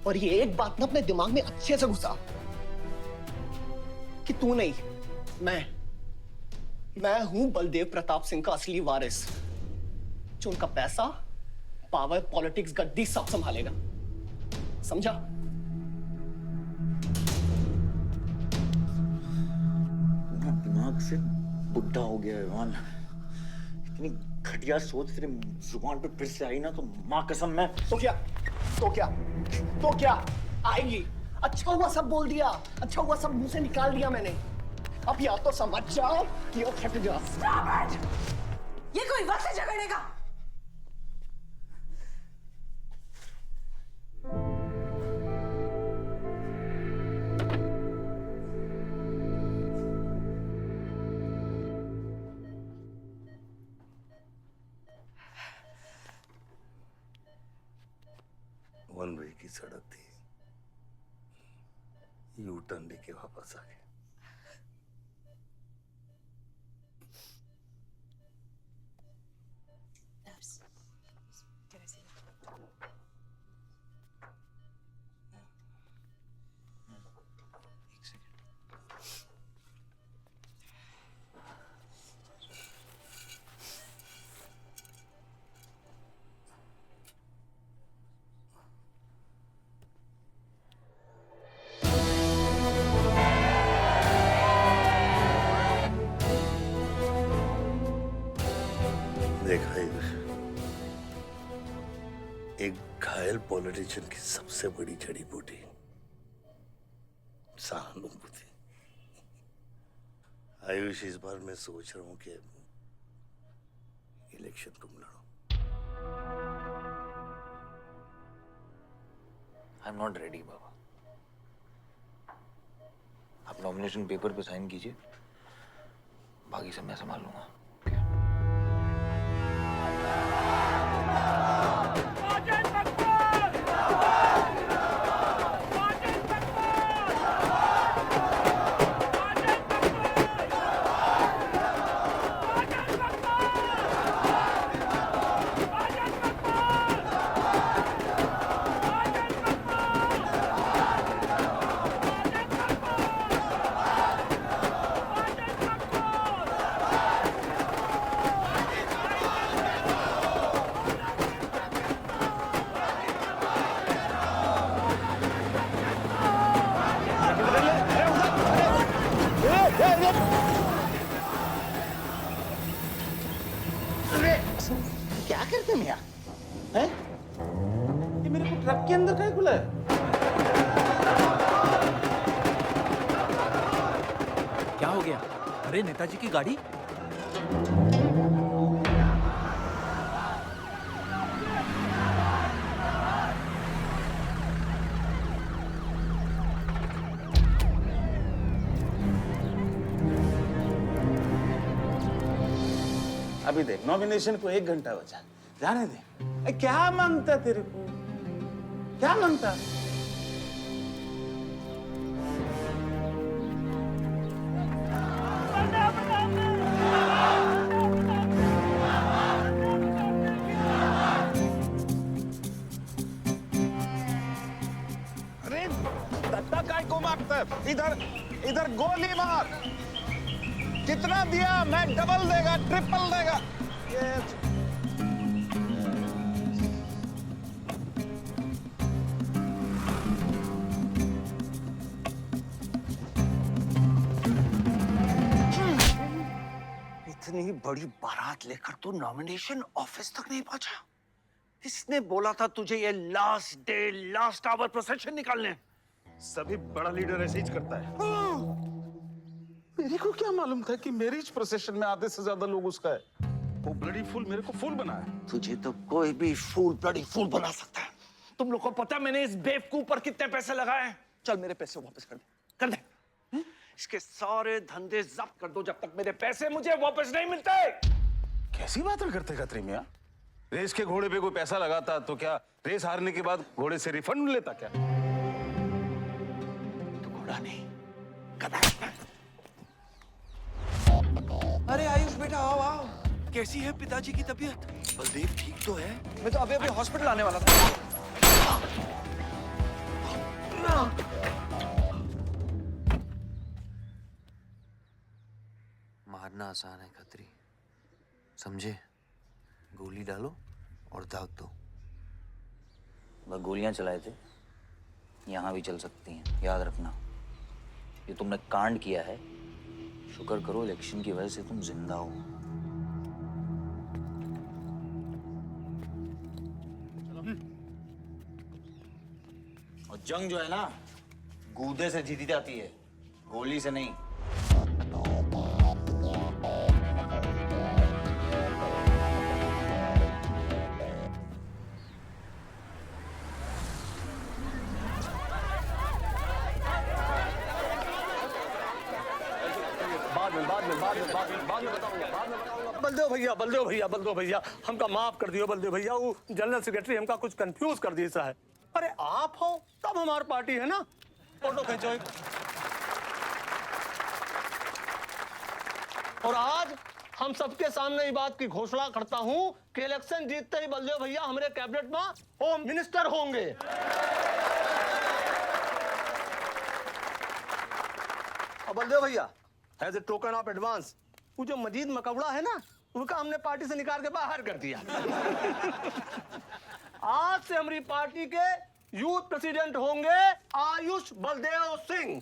Speaker 11: और ये एक बात ना अपने दिमाग में अच्छे से घुसा कि तू नहीं, मैं हूं बलदेव प्रताप सिंह का असली वारिस, जो उनका पैसा, पावर, पॉलिटिक्स, गद्दी सब संभालेगा, समझा?
Speaker 20: दिमाग से बुढ़ा हो गया है मान, इतनी घटिया सोच तेरे जुबान पे फिर से आई ना तो माँ कसम मैं
Speaker 11: तो क्या आएगी? अच्छा हुआ सब बोल दिया, अच्छा हुआ सब मुंह से निकाल दिया मैंने। अब या तो समझ जाओ कि फट जाओ।
Speaker 13: ये कोई वक्त है झगड़ने का?
Speaker 5: वन वे की सड़क थी, यू टर्न लेके वापस आ गए। देखा एक घायल पॉलिटिशियन की सबसे बड़ी जड़ी बूटी सहानुभूति। आयुष, इस बार मैं सोच रहा हूं कि इलेक्शन तुम लड़ो।
Speaker 2: आई एम नॉट रेडी बाबा। आप नॉमिनेशन पेपर पे साइन कीजिए, बाकी सब मैं संभाल लूंगा।
Speaker 20: क्या करते मियां? हैं? ये मेरे को ट्रक के अंदर क्या खुला है?
Speaker 15: क्या हो गया? अरे नेताजी की गाड़ी।
Speaker 4: अभी देख नॉमिनेशन को 1 घंटा बचा, जाने दे। क्या मांगता तेरे को, क्या मांगता?
Speaker 18: अरे दत्ता काय को मारता है? इधर इधर गोली मार। कितना दिया? मैं डबल देगा, ट्रिपल देगा।
Speaker 20: इतनी बड़ी बारात लेकर तू नॉमिनेशन ऑफिस तक नहीं पहुंचा? इसने बोला था तुझे ये last day last hour procession निकालने।
Speaker 4: सभी बड़ा लीडर ऐसे ही करता है। मेरे को क्या मालूम था कि मैरिज प्रोसेशन में आधे से ज्यादा लोग उसका है। वो ब्लडी फूल मेरे को फूल बना है।
Speaker 20: तुझे तो कोई भी फूल ब्लडी फूल बना सकता है। तुम लोग को पता है मैंने इस बेवकूफ पर कितने पैसे लगाए हैं? चल मेरे पैसे वापस कर दे, कर दे। इसके सारे धंधे जब्त कर दो जब तक मेरे पैसे मुझे वापस नहीं मिलते।
Speaker 4: कैसी बातें करते खत्री मियां? रेस के घोड़े पे कोई पैसा लगाता तो क्या रेस हारने के बाद घोड़े से रिफंड लेता क्या?
Speaker 20: तो घोड़ा नहीं, गधा।
Speaker 11: अरे आयुष बेटा आओ आओ। कैसी है पिताजी की तबीयत? बलदेव ठीक तो है? मैं तो अभी अभी हॉस्पिटल आने वाला था।
Speaker 12: मारना आसान है खत्री, समझे? गोली डालो और दाग दो।
Speaker 2: वह गोलियां चलाए थे, यहां भी चल सकती हैं, याद रखना। ये तुमने कांड किया है, शुक्र करो इलेक्शन की वजह से तुम जिंदा हो। और जंग जो है ना, गूदे से जीती जाती है, गोली से नहीं।
Speaker 11: बलदेव भैया हमका माफ कर दियो। बलदेव भैया वो जनरल सेक्रेटरी हमका कुछ कंफ्यूज कर दिया है। अरे आप हो तब हमारी पार्टी है ना। फोटो खींचो एक। और आज हम सबके सामने ये बात की घोषणा करता हूं कि इलेक्शन जीतते ही बलदेव भैया हमारे कैबिनेट में होम मिनिस्टर होंगे। और बलदेव भैया as a token of advance वो जो मजीद मकबड़ा है ना, उसका हमने पार्टी से निकाल के बाहर कर दिया। आज से हमारी पार्टी के यूथ प्रेसिडेंट होंगे आयुष बलदेव सिंह।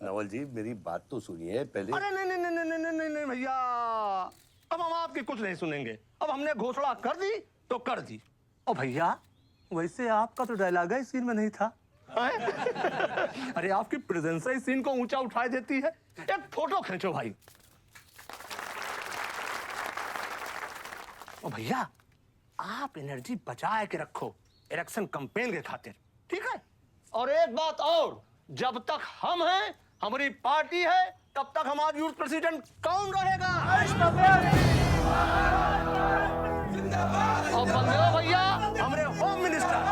Speaker 5: नवल जी मेरी बात तो सुनिए पहले।
Speaker 11: अरे नहीं भैया, अब हम आपकी कुछ नहीं सुनेंगे। अब हमने घोषणा कर दी तो कर दी। और भैया वैसे आपका तो डायलॉग इस सीन में नहीं था। अरे आपकी प्रेजेंस इस सीन को ऊंचा उठा देती है। एक फोटो खींचो भाई। और भैया आप एनर्जी बचाए के रखो इलेक्शन कैंपेन के खातिर, ठीक है? और एक बात और, जब तक हम हैं, हमारी पार्टी है, तब तक हमारा यूथ प्रेसिडेंट कौन रहेगा? और बलदेव भैया हमारे home minister.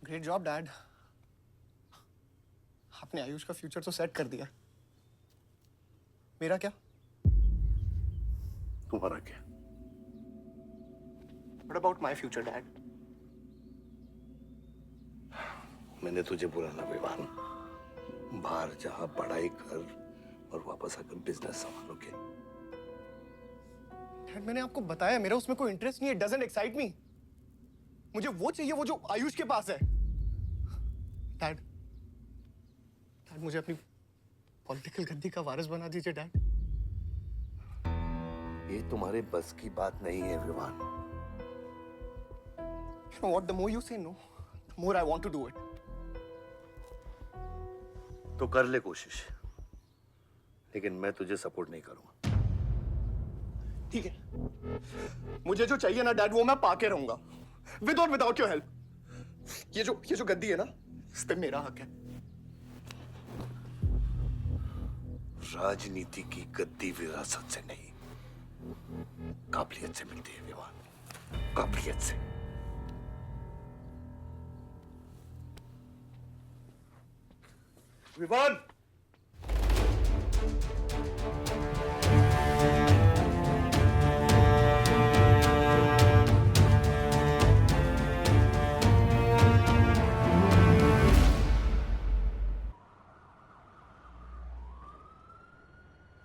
Speaker 11: Great job dad. आपने आयुष का फ्यूचर तो सेट कर दिया। मेरा क्या?
Speaker 5: तुम्हारा क्या?
Speaker 11: What about my future, Dad?
Speaker 5: मैंने तुझे बुरा ना विवान, बाहर जहां पढ़ाई कर और वापस आकर बिजनेस संभालोगे।
Speaker 11: डैड मैंने आपको बताया मेरा उसमें कोई इंटरेस्ट नहीं है, डजंट एक्साइट मी। मुझे वो चाहिए वो जो आयुष के पास है। डैड मुझे अपनी पॉलिटिकल गद्दी का वारिस बना दीजिए डैड।
Speaker 9: ये तुम्हारे बस की बात नहीं है Vivaan.
Speaker 11: You know what? The more you say no, the more I want to do it.
Speaker 5: तो कर ले कोशिश, लेकिन मैं तुझे सपोर्ट नहीं करूंगा।
Speaker 11: ठीक है, मुझे जो चाहिए ना डैड वो मैं पाके रहूंगा, विद और विदाउट योर हेल्प। ये जो गद्दी है ना, इस पे मेरा हक है।
Speaker 5: राजनीति की गद्दी विरासत से नहीं, काबिलियत से मिलती है विवान, काबिलियत से। विवान,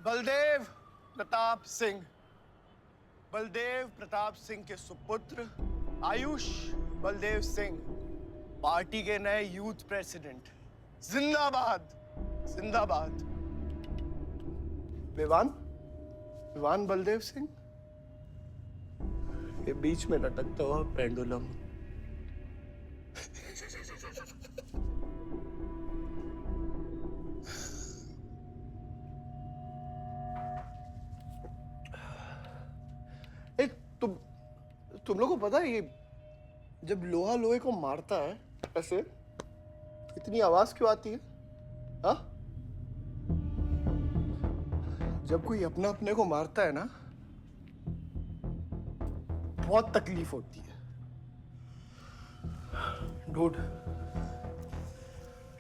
Speaker 11: बलदेव प्रताप सिंह, बलदेव प्रताप सिंह के सुपुत्र आयुष बलदेव सिंह पार्टी के नए यूथ प्रेसिडेंट। जिंदाबाद जिंदाबाद। विवान बलदेव सिंह, ये बीच में लटकता हुआ पेंडुलम। तुम लोगों को पता है ये जब लोहा लोहे को मारता है ऐसे इतनी आवाज क्यों आती है? हाँ? जब कोई अपना अपने को मारता है ना बहुत तकलीफ होती है। Dude,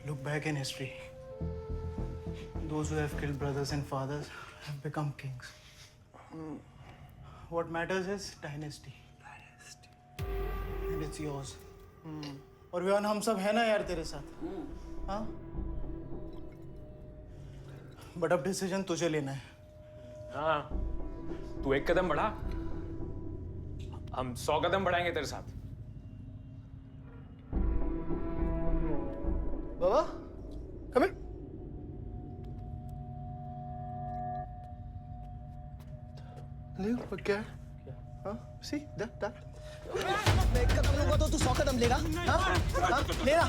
Speaker 11: look back in history. Those who have killed brothers and fathers have become kings. What matters is dynasty. And it's yours. और विवान हम सब है ना यार तेरे साथ, हाँ? बट अब डिसीजन तुझे लेना है।
Speaker 21: हाँ, तू एक कदम बढ़ा, हम 100 कदम बढ़ाएंगे तेरे साथ।
Speaker 11: बाबा, come here. ले ऊपर क्या है? हाँ, see that. मैं एक कदम लूंगा तो तू 100 कदम लेगा? हाँ? हाँ? लेना,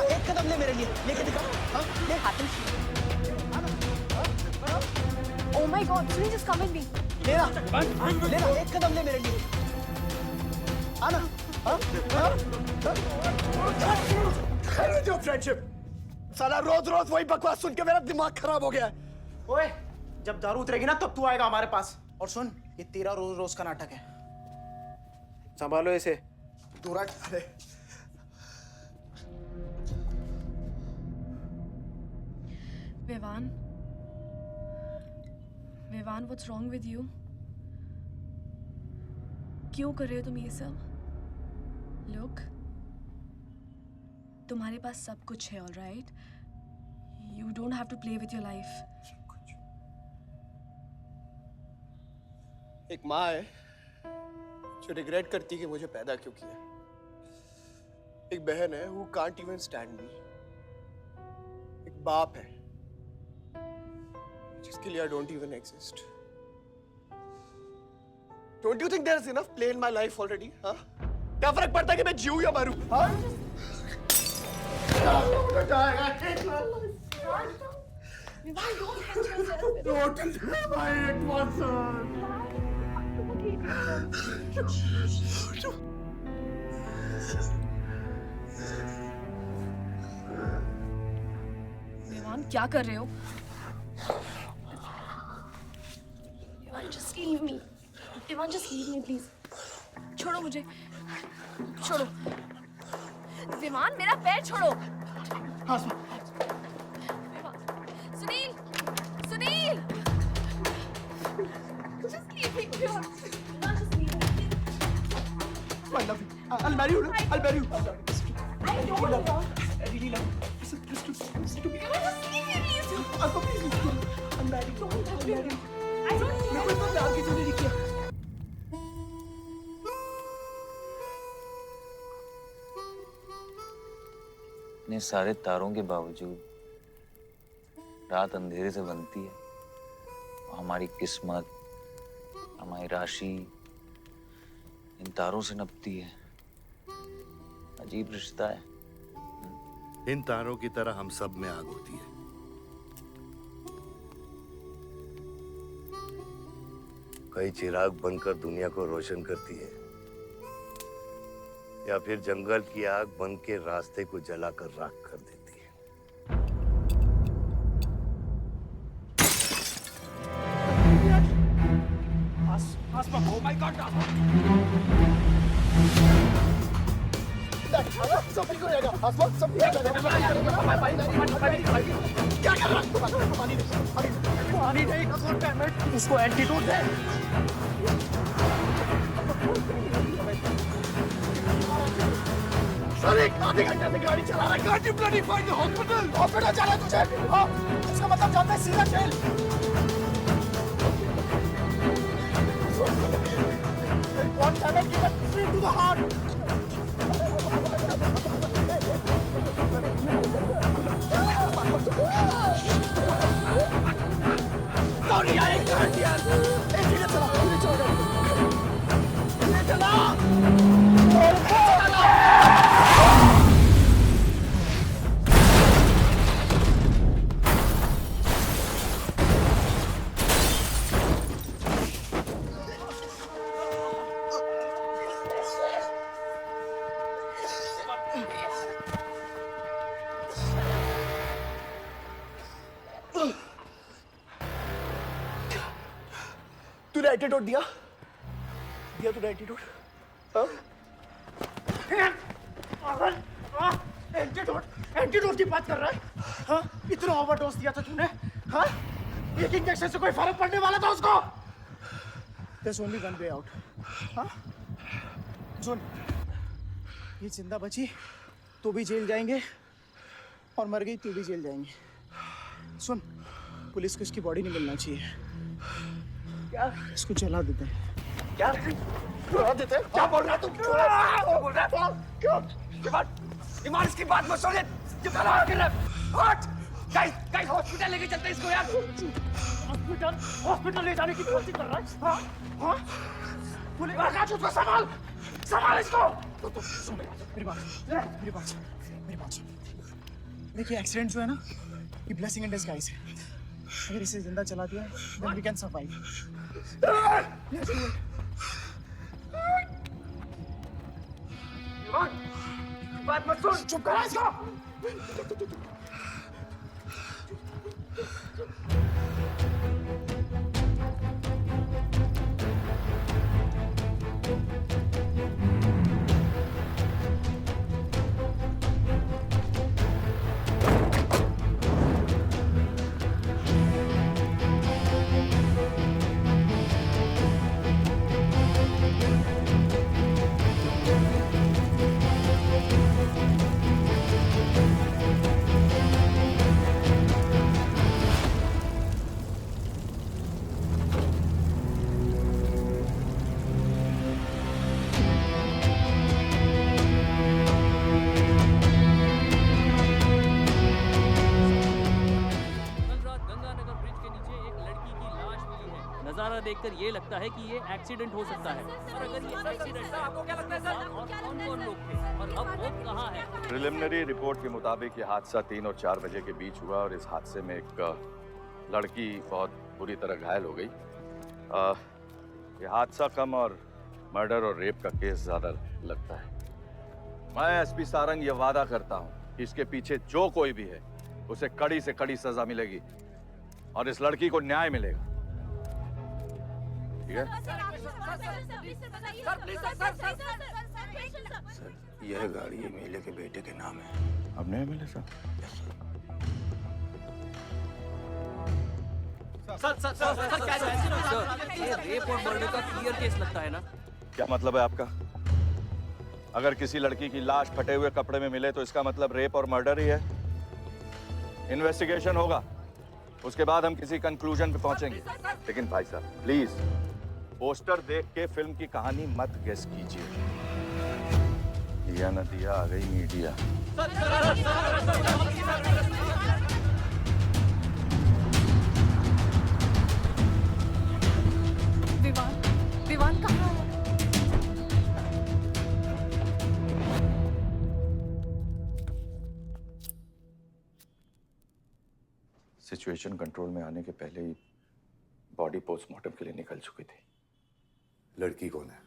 Speaker 11: एक कदम ले मेरे लिए, लेके दिखा। हाँ? ले हाथों से।
Speaker 14: Oh my God, Sunil, just come with me.
Speaker 11: लेना, एक कदम ले मेरे लिए। आना, हाँ? जो फ्रेंडशिप, साला रोज वही बकवास सुन के मेरा दिमाग खराब हो गया है। ओए, जब दारू उतरेगी ना तब तू आएगा हमारे पास। और सुन, ये तेरा रोज का नाटक है। संभालो इसे। दूरा अरे
Speaker 17: Vivaan, what's wrong with you? क्यों कर रहे हो तुम ये सब? Look, तुम्हारे पास सब कुछ है, all right? You don't have to play with your life.
Speaker 11: एक माँ है जो रिग्रेट करती कि मुझे पैदा क्यों किया। एक बहन है who can't even stand me. एक बाप है जिसके लिए I don't even exist. Don't you think there is enough play in my life already? हाँ? क्या फर्क पड़ता है कि मैं जीऊँ या मरूँ? हाँ?
Speaker 17: विवान, क्या कर रहे हो? Vivaan, just leave me. Vivaan, just leave me, please. छोड़ो मुझे, छोड़ो। विवान, मेरा पैर छोड़ो।
Speaker 11: हाँ,
Speaker 17: Sunil, just leave me. Vivan, just leave me.
Speaker 11: I love you. I'll marry you. I'll marry you.
Speaker 17: I don't want.
Speaker 11: I really love you. Listen to me.
Speaker 17: Vivan, just leave me, please.
Speaker 11: I'll marry you.
Speaker 17: Don't marry me. I don't.
Speaker 11: मैं कोई प्यार की जिंदगी किया।
Speaker 2: इतने सारे तारों के बावजूद रात अंधेरे से बनती है। हमारी किस्मत, हमारी राशि इन तारों से नपती है। अजीब रिश्ता है।
Speaker 5: इन तारों की तरह हम सब में आग होती है। कई चिराग बनकर दुनिया को रोशन करती है, या फिर जंगल की आग बन के रास्ते को जलाकर राख कर देती है।
Speaker 18: Oh my God!
Speaker 9: सब ठीक हो जाएगा। आसमान सब ठीक हो जाएगा। क्या कर रहा है? पानी नहीं, उसको एंटीडोट दे। सर एक आधे घंटे से गाड़ी चला रहा है। Can't you bloody find the hospital? Hospital जाना है तुझे? हाँ, इसका मतलब जानता है सीधा jail. One damage given straight to the heart. Sorry, I can't hear. धीरे चला, धीरे चला, धीरे चला। तूने एंटीडोट दिया तूने एंटीडोट? एंटीडोट की बात कर रहा है? हाँ, इतना ओवरडोज दिया था तूने? हाँ, एक इंजेक्शन से कोई फर्क पड़ने वाला था उसको? There's only one way out. हाँ, सुन, ये जिंदा बची तो भी जेल जाएंगे और मर गई तो भी जेल जाएंगे। सुन, पुलिस को इसकी बॉडी नहीं मिलना चाहिए। क्या? इसको जला देते हैं। क्या? जला देते हैं? क्या बोल रहा है तू? क्या बोल रहा है? क्यों?
Speaker 18: ईमान इसकी बात मत सुन। गाइस हॉस्पिटल लेके चलते इसको यार।
Speaker 9: हॉस्पिटल ले जाने की कोशिश कर रहा है? हाँ? हाँ? पुलिस का उसको संभाल इसको। सुन मेरी बात। देखिए एक्सीडेंट जो है ना, ये ब्लेसिंग इन डिस्गाइज है। अगर इसे जिंदा चला दिया, then we can survive.
Speaker 18: बात मत सुन।
Speaker 9: चुप करा इसको।
Speaker 7: नजारा देखकर ये लगता है कि ये एक्सीडेंट हो सकता है। और अगर ये एक्सीडेंट है, आपको क्या लगता है सर? और कौन लोग थे और अब वो कहाँ है?
Speaker 22: प्रिलिमिनरी रिपोर्ट के मुताबिक ये हादसा 3 और 4 बजे के बीच हुआ और इस हादसे में एक लड़की बहुत बुरी तरह घायल हो गई। ये हादसा कम और मर्डर और रेप का केस ज्यादा लगता है। मैं एसपी सारंग ये वादा करता हूँ कि इसके पीछे जो कोई भी है उसे कड़ी से कड़ी सजा मिलेगी और इस लड़की को न्याय मिलेगा। ठीक है?
Speaker 5: सर, यह गाड़ी एमएलए के बेटे के नाम है।
Speaker 22: अब नहीं मिले सर?
Speaker 7: सर ये रेप और मर्डर का क्लियर केस लगता है ना?
Speaker 22: क्या मतलब है आपका? अगर किसी लड़की की लाश फटे हुए कपड़े में मिले तो इसका मतलब रेप और मर्डर ही है। इन्वेस्टिगेशन होगा, उसके बाद हम किसी कंक्लूजन पे पहुंचेंगे। लेकिन भाई साहब प्लीज पोस्टर देख के फिल्म की कहानी मत गेस कीजिए। दिया न दिया, आ गई मीडिया।
Speaker 17: विवान, विवान कहाँ है?
Speaker 22: सिचुएशन कंट्रोल में आने के पहले ही बॉडी पोस्टमार्टम के लिए निकल चुकी थी।
Speaker 5: लड़की कौन है?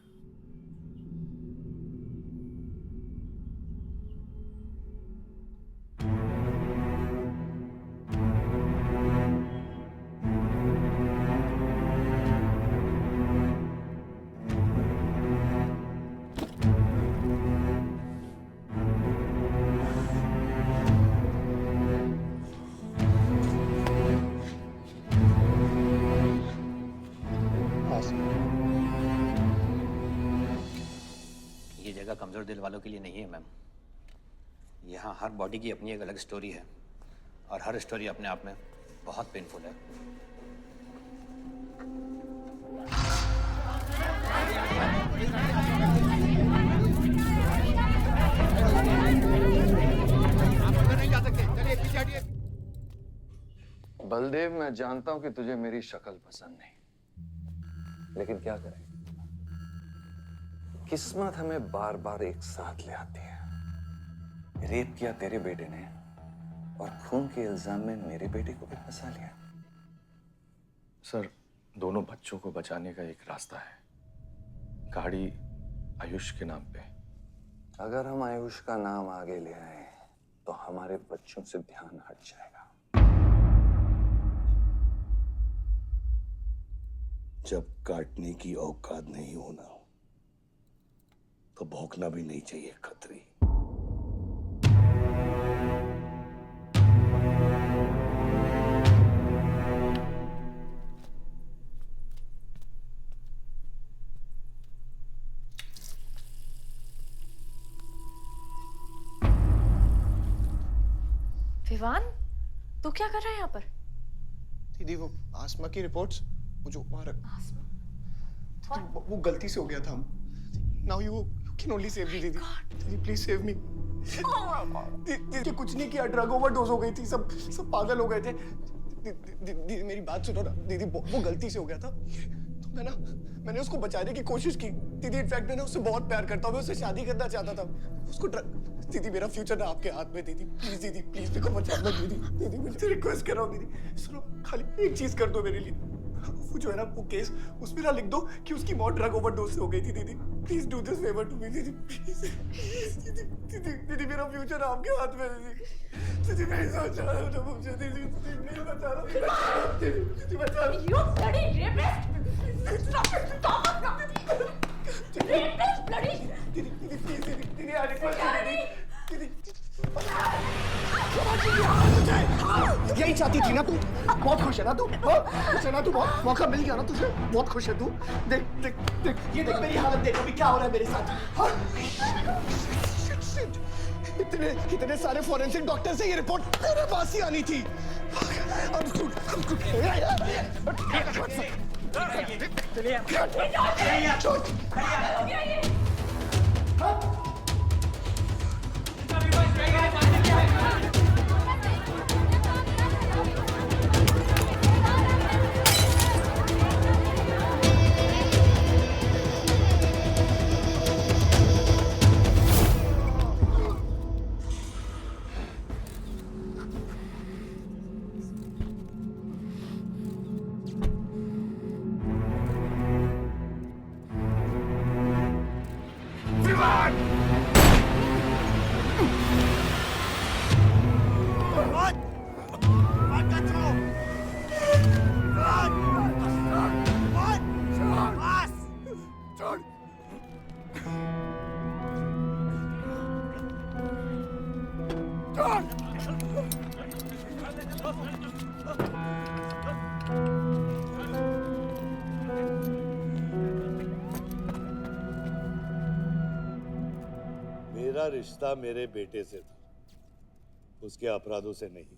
Speaker 10: ये जगह कमजोर दिल वालों के लिए नहीं है मैम। यहाँ हर बॉडी की अपनी एक अलग स्टोरी है और हर स्टोरी अपने आप में बहुत पेनफुल है।
Speaker 12: बलदेव, मैं जानता हूं कि तुझे मेरी शक्ल पसंद नहीं, लेकिन क्या करें, किस्मत हमें बार बार एक साथ ले आती है। रेप किया तेरे बेटे ने और खून के इल्जाम में मेरे बेटे को भी फंसा लिया।
Speaker 22: सर, दोनों बच्चों को बचाने का एक रास्ता है, गाड़ी आयुष के नाम पे।
Speaker 12: अगर हम आयुष का नाम आगे ले आए तो हमारे बच्चों से ध्यान हट जाएगा।
Speaker 5: जब काटने की औकात नहीं होना तो भौंकना भी नहीं चाहिए खतरी।
Speaker 17: विवान, तू क्या कर रहा है यहाँ पर?
Speaker 11: दीदी वो आसमा की रिपोर्ट्स, वो जो वहाँ वो गलती से हो गया था। Now you can only save me दीदी। दीदी प्लीज सेव मी। दीदी कुछ नहीं किया, ड्रग ओवरडोज हो गई थी, सब पागल हो गए थे। दीदी मेरी बात सुनो ना दीदी, वो गलती से हो गया था तो मैंने उसको बचाने की कोशिश की दीदी। इनफैक्ट मैंने उससे बहुत प्यार करता हूँ, मैं उससे शादी करना चाहता था। उसको दीदी मेरा फ्यूचर ना आपके हाथ में दीदी, प्लीज मेरे को बचाना दीदी। दीदी मुझे रिक्वेस्ट कर रहा हूँ दीदी, सुनो खाली एक चीज कर दो मेरे लिए। वो जो है ना वो केस उसमें ना लिख दो कि उसकी मौत ड्रग ओवरडोज से हो गई थी दीदी। Please do this favour to me दीदी, प्लीज। दीदी मेरा फ्यूचर आपके हाथ में दीदी। दीदी मैं बचा रहा हूँ मुझे दीदी, प्लीज बचा रहा हूँ दीदी, बचा रहा हूँ। You bloody rapist! Stop it! Stop it! Rapist, bloody! दीदी प्लीज दीदी आई रिक्वेस्ट यू दीदी। यही चाहती थी ना तू? बहुत खुश है ना तू? खुश है ना तू? बहुत मौका मिल गया ना तुझे? बहुत खुश है तू? देख देख देख, ये देख मेरी हालत, देख अभी क्या हो रहा है मेरे साथ। इतने सारे फॉरेंसिक डॉक्टर से ये रिपोर्ट तेरे पास ही आनी थी।
Speaker 5: मेरा रिश्ता मेरे बेटे से था, उसके अपराधों से नहीं।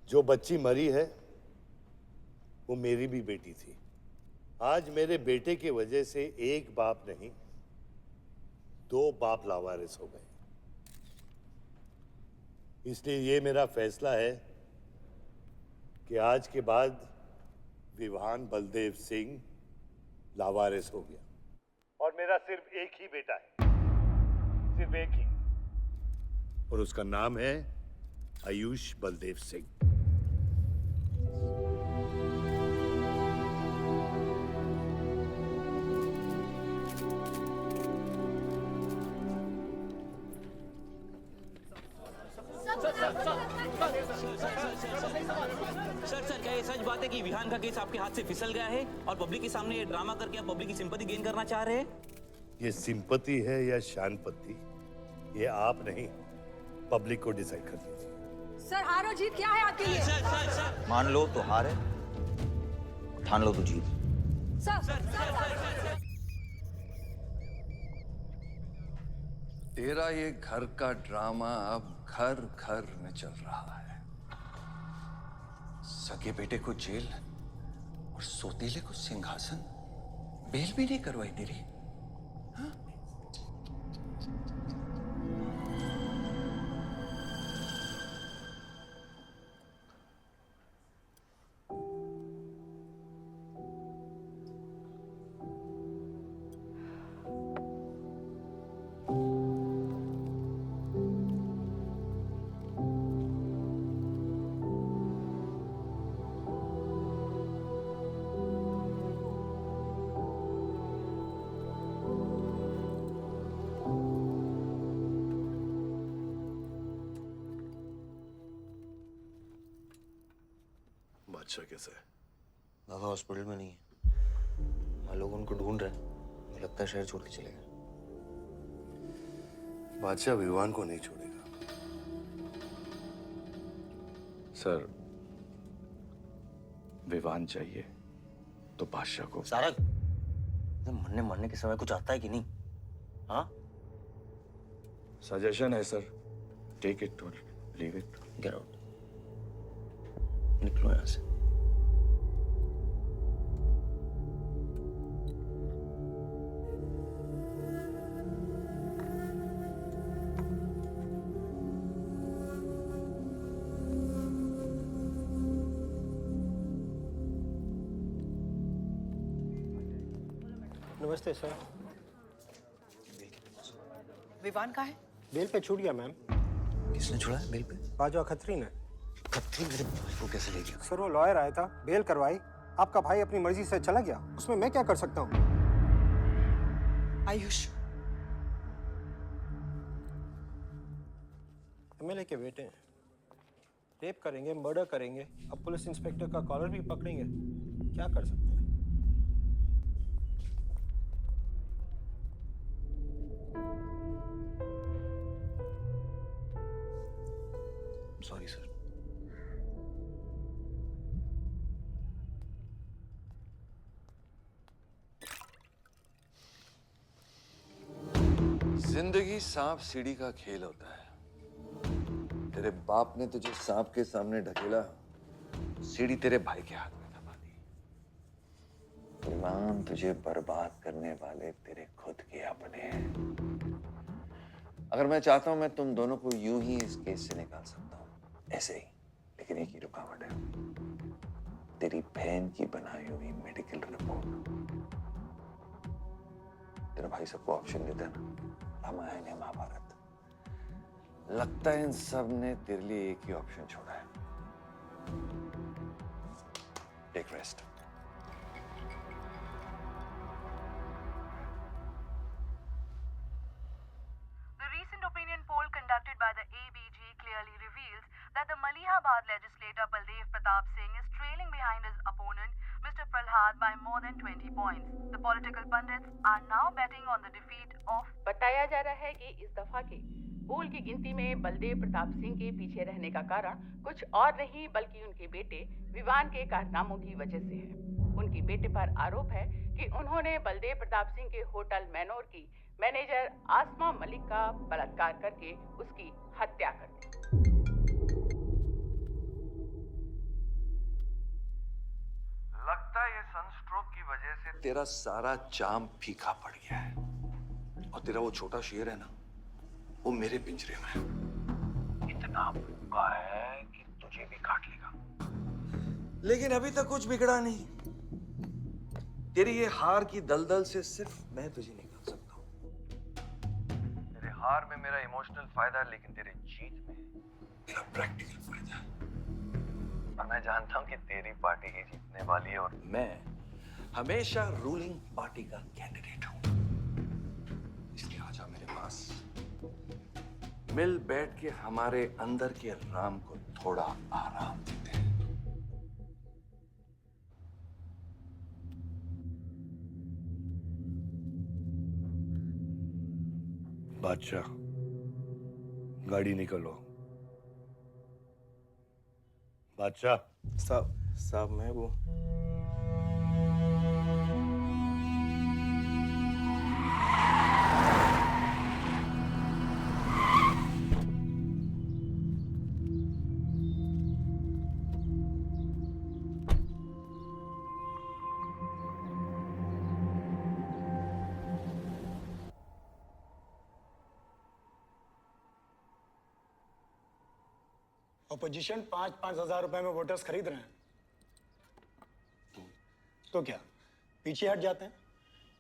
Speaker 5: जो बच्ची मरी है वो मेरी भी बेटी थी। आज मेरे बेटे की वजह से एक बाप नहीं दो बाप लावारिस हो गए। इसलिए ये मेरा फैसला है कि आज के बाद विवान बलदेव सिंह लावारिस हो गया और मेरा सिर्फ एक ही बेटा है, सिर्फ एक ही, और उसका नाम है आयुष बलदेव सिंह।
Speaker 7: सर क्या ये सच बात है कि विहान का केस आपके हाथ से फिसल गया है और पब्लिक के सामने ये ड्रामा करके आप पब्लिक की सिंपैथी गेन करना चाह रहे हैं?
Speaker 5: ये सिंपैथी है या शानपत्ती, ये आप नहीं, पब्लिक को डिसाइड कर दीजिए।
Speaker 13: सर हार और जीत क्या है आपके लिए?
Speaker 2: मान लो तो हार है, ठान लो तो जीत।
Speaker 12: तेरा ये घर का ड्रामा अब घर घर में चल रहा है। सगे बेटे को जेल और सोतेले को सिंहासन, बेल भी नहीं करवाई तेरी।
Speaker 5: बादशाह कैसा है?
Speaker 11: बाबा हॉस्पिटल में नहीं है, वहाँ लोग उनको ढूंढ रहे हैं, मुझे लगता है शहर छोड़ के चले गए।
Speaker 5: बादशाह विवान को नहीं छोड़ेगा।
Speaker 22: सर, विवान चाहिए तो बादशाह को।
Speaker 11: सारंग, मरने के समय कुछ आता है कि नहीं? हाँ?
Speaker 22: सजेशन है सर, टेक इट और लीव इट।
Speaker 11: गेट आउट, निकलो यहाँ से।
Speaker 1: नमस्ते सर।
Speaker 13: विवान कहाँ है?
Speaker 1: बेल पे छूट गया मैम।
Speaker 11: किसने छोड़ा है बेल पे?
Speaker 1: बाजवा खत्री ने।
Speaker 11: खत्री मेरे भाई को कैसे ले गया?
Speaker 1: सर वो लॉयर आया था, बेल करवाई, आपका भाई अपनी मर्जी से चला गया, उसमें मैं क्या कर सकता हूँ?
Speaker 13: आयुष,
Speaker 1: एमएलए के बेटे हैं, रेप करेंगे, मर्डर करेंगे, अब पुलिस इंस्पेक्टर का कॉलर भी पकड़ेंगे, क्या कर सकते हैं?
Speaker 11: Sorry sir.
Speaker 12: जिंदगी सांप सीढ़ी का खेल होता है। तेरे बाप ने तुझे सांप के सामने ढकेला, सीढ़ी तेरे भाई के हाथ में दबा दी।
Speaker 2: विवान तुझे बर्बाद करने वाले तेरे खुद के अपने हैं।
Speaker 12: अगर मैं चाहता हूं मैं तुम दोनों को यूं ही इस केस से निकाल सकता हूं,
Speaker 2: ऐसे ही, लेकिन एक ही रुकावट है, तेरी बहन की बनाई हुई मेडिकल रिपोर्ट। तेरा भाई सबको ऑप्शन देता है ना, रामायण या महाभारत।
Speaker 12: लगता है इन सब ने तेरे लिए एक ही ऑप्शन छोड़ा है, take rest.
Speaker 19: The recent opinion poll conducted by the ABG clearly reveals that the Malihabad legislator Baldev Pratap Singh is trailing behind his opponent, Mr. Prahlad, by more than 20 points. The political pundits are now betting on the defeat of.
Speaker 8: बताया जा रहा है कि इस दफा के पोल की गिनती में बलदेव प्रताप सिंह के पीछे रहने का कारण कुछ और नहीं बल्कि उनके बेटे विवान के कारनामों की वजह से है। उनके बेटे पर आरोप है कि उन्होंने बलदेव प्रताप सिंह के होटल मैनोर की मैनेजर आसमा मलिक का बलात्कार करके उसकी हत्या कर दी।
Speaker 12: लगता है ये सनस्ट्रोक की वजह से तेरा सारा चाम फीका पड़ गया है। और तेरा वो छोटा शेर है ना, वो मेरे पिंजरे में है।
Speaker 2: इतना भूखा है कि तुझे भी काट लेगा।
Speaker 12: लेकिन अभी तक कुछ बिगड़ा नहीं। तेरी ये हार की दलदल से सिर्फ मैं तुझे निकाल सकता हूँ। तेरे हार में मेरा इमोशनल फायदा है, लेकिन तेरे जीत में मेरा प्रैक्टिकल फायदा है। और मैं जानता हूँ कि तेरी पार्टी ही जीतने वाली है, और मैं हमेशा रूलिंग पार्टी का कैंडिडेट हूँ। इसलिए आजा मेरे पास, मिल बैठ के हमारे अंदर के राम को थोड़ा आराम देते हैं।
Speaker 9: बादशाह, गाड़ी निकलो। बादशाह।
Speaker 11: साहब मैं वो
Speaker 1: ऑपोजिशन 5-5 हजार रुपए में वोटर्स खरीद रहे हैं, तो क्या पीछे हट जाते हैं?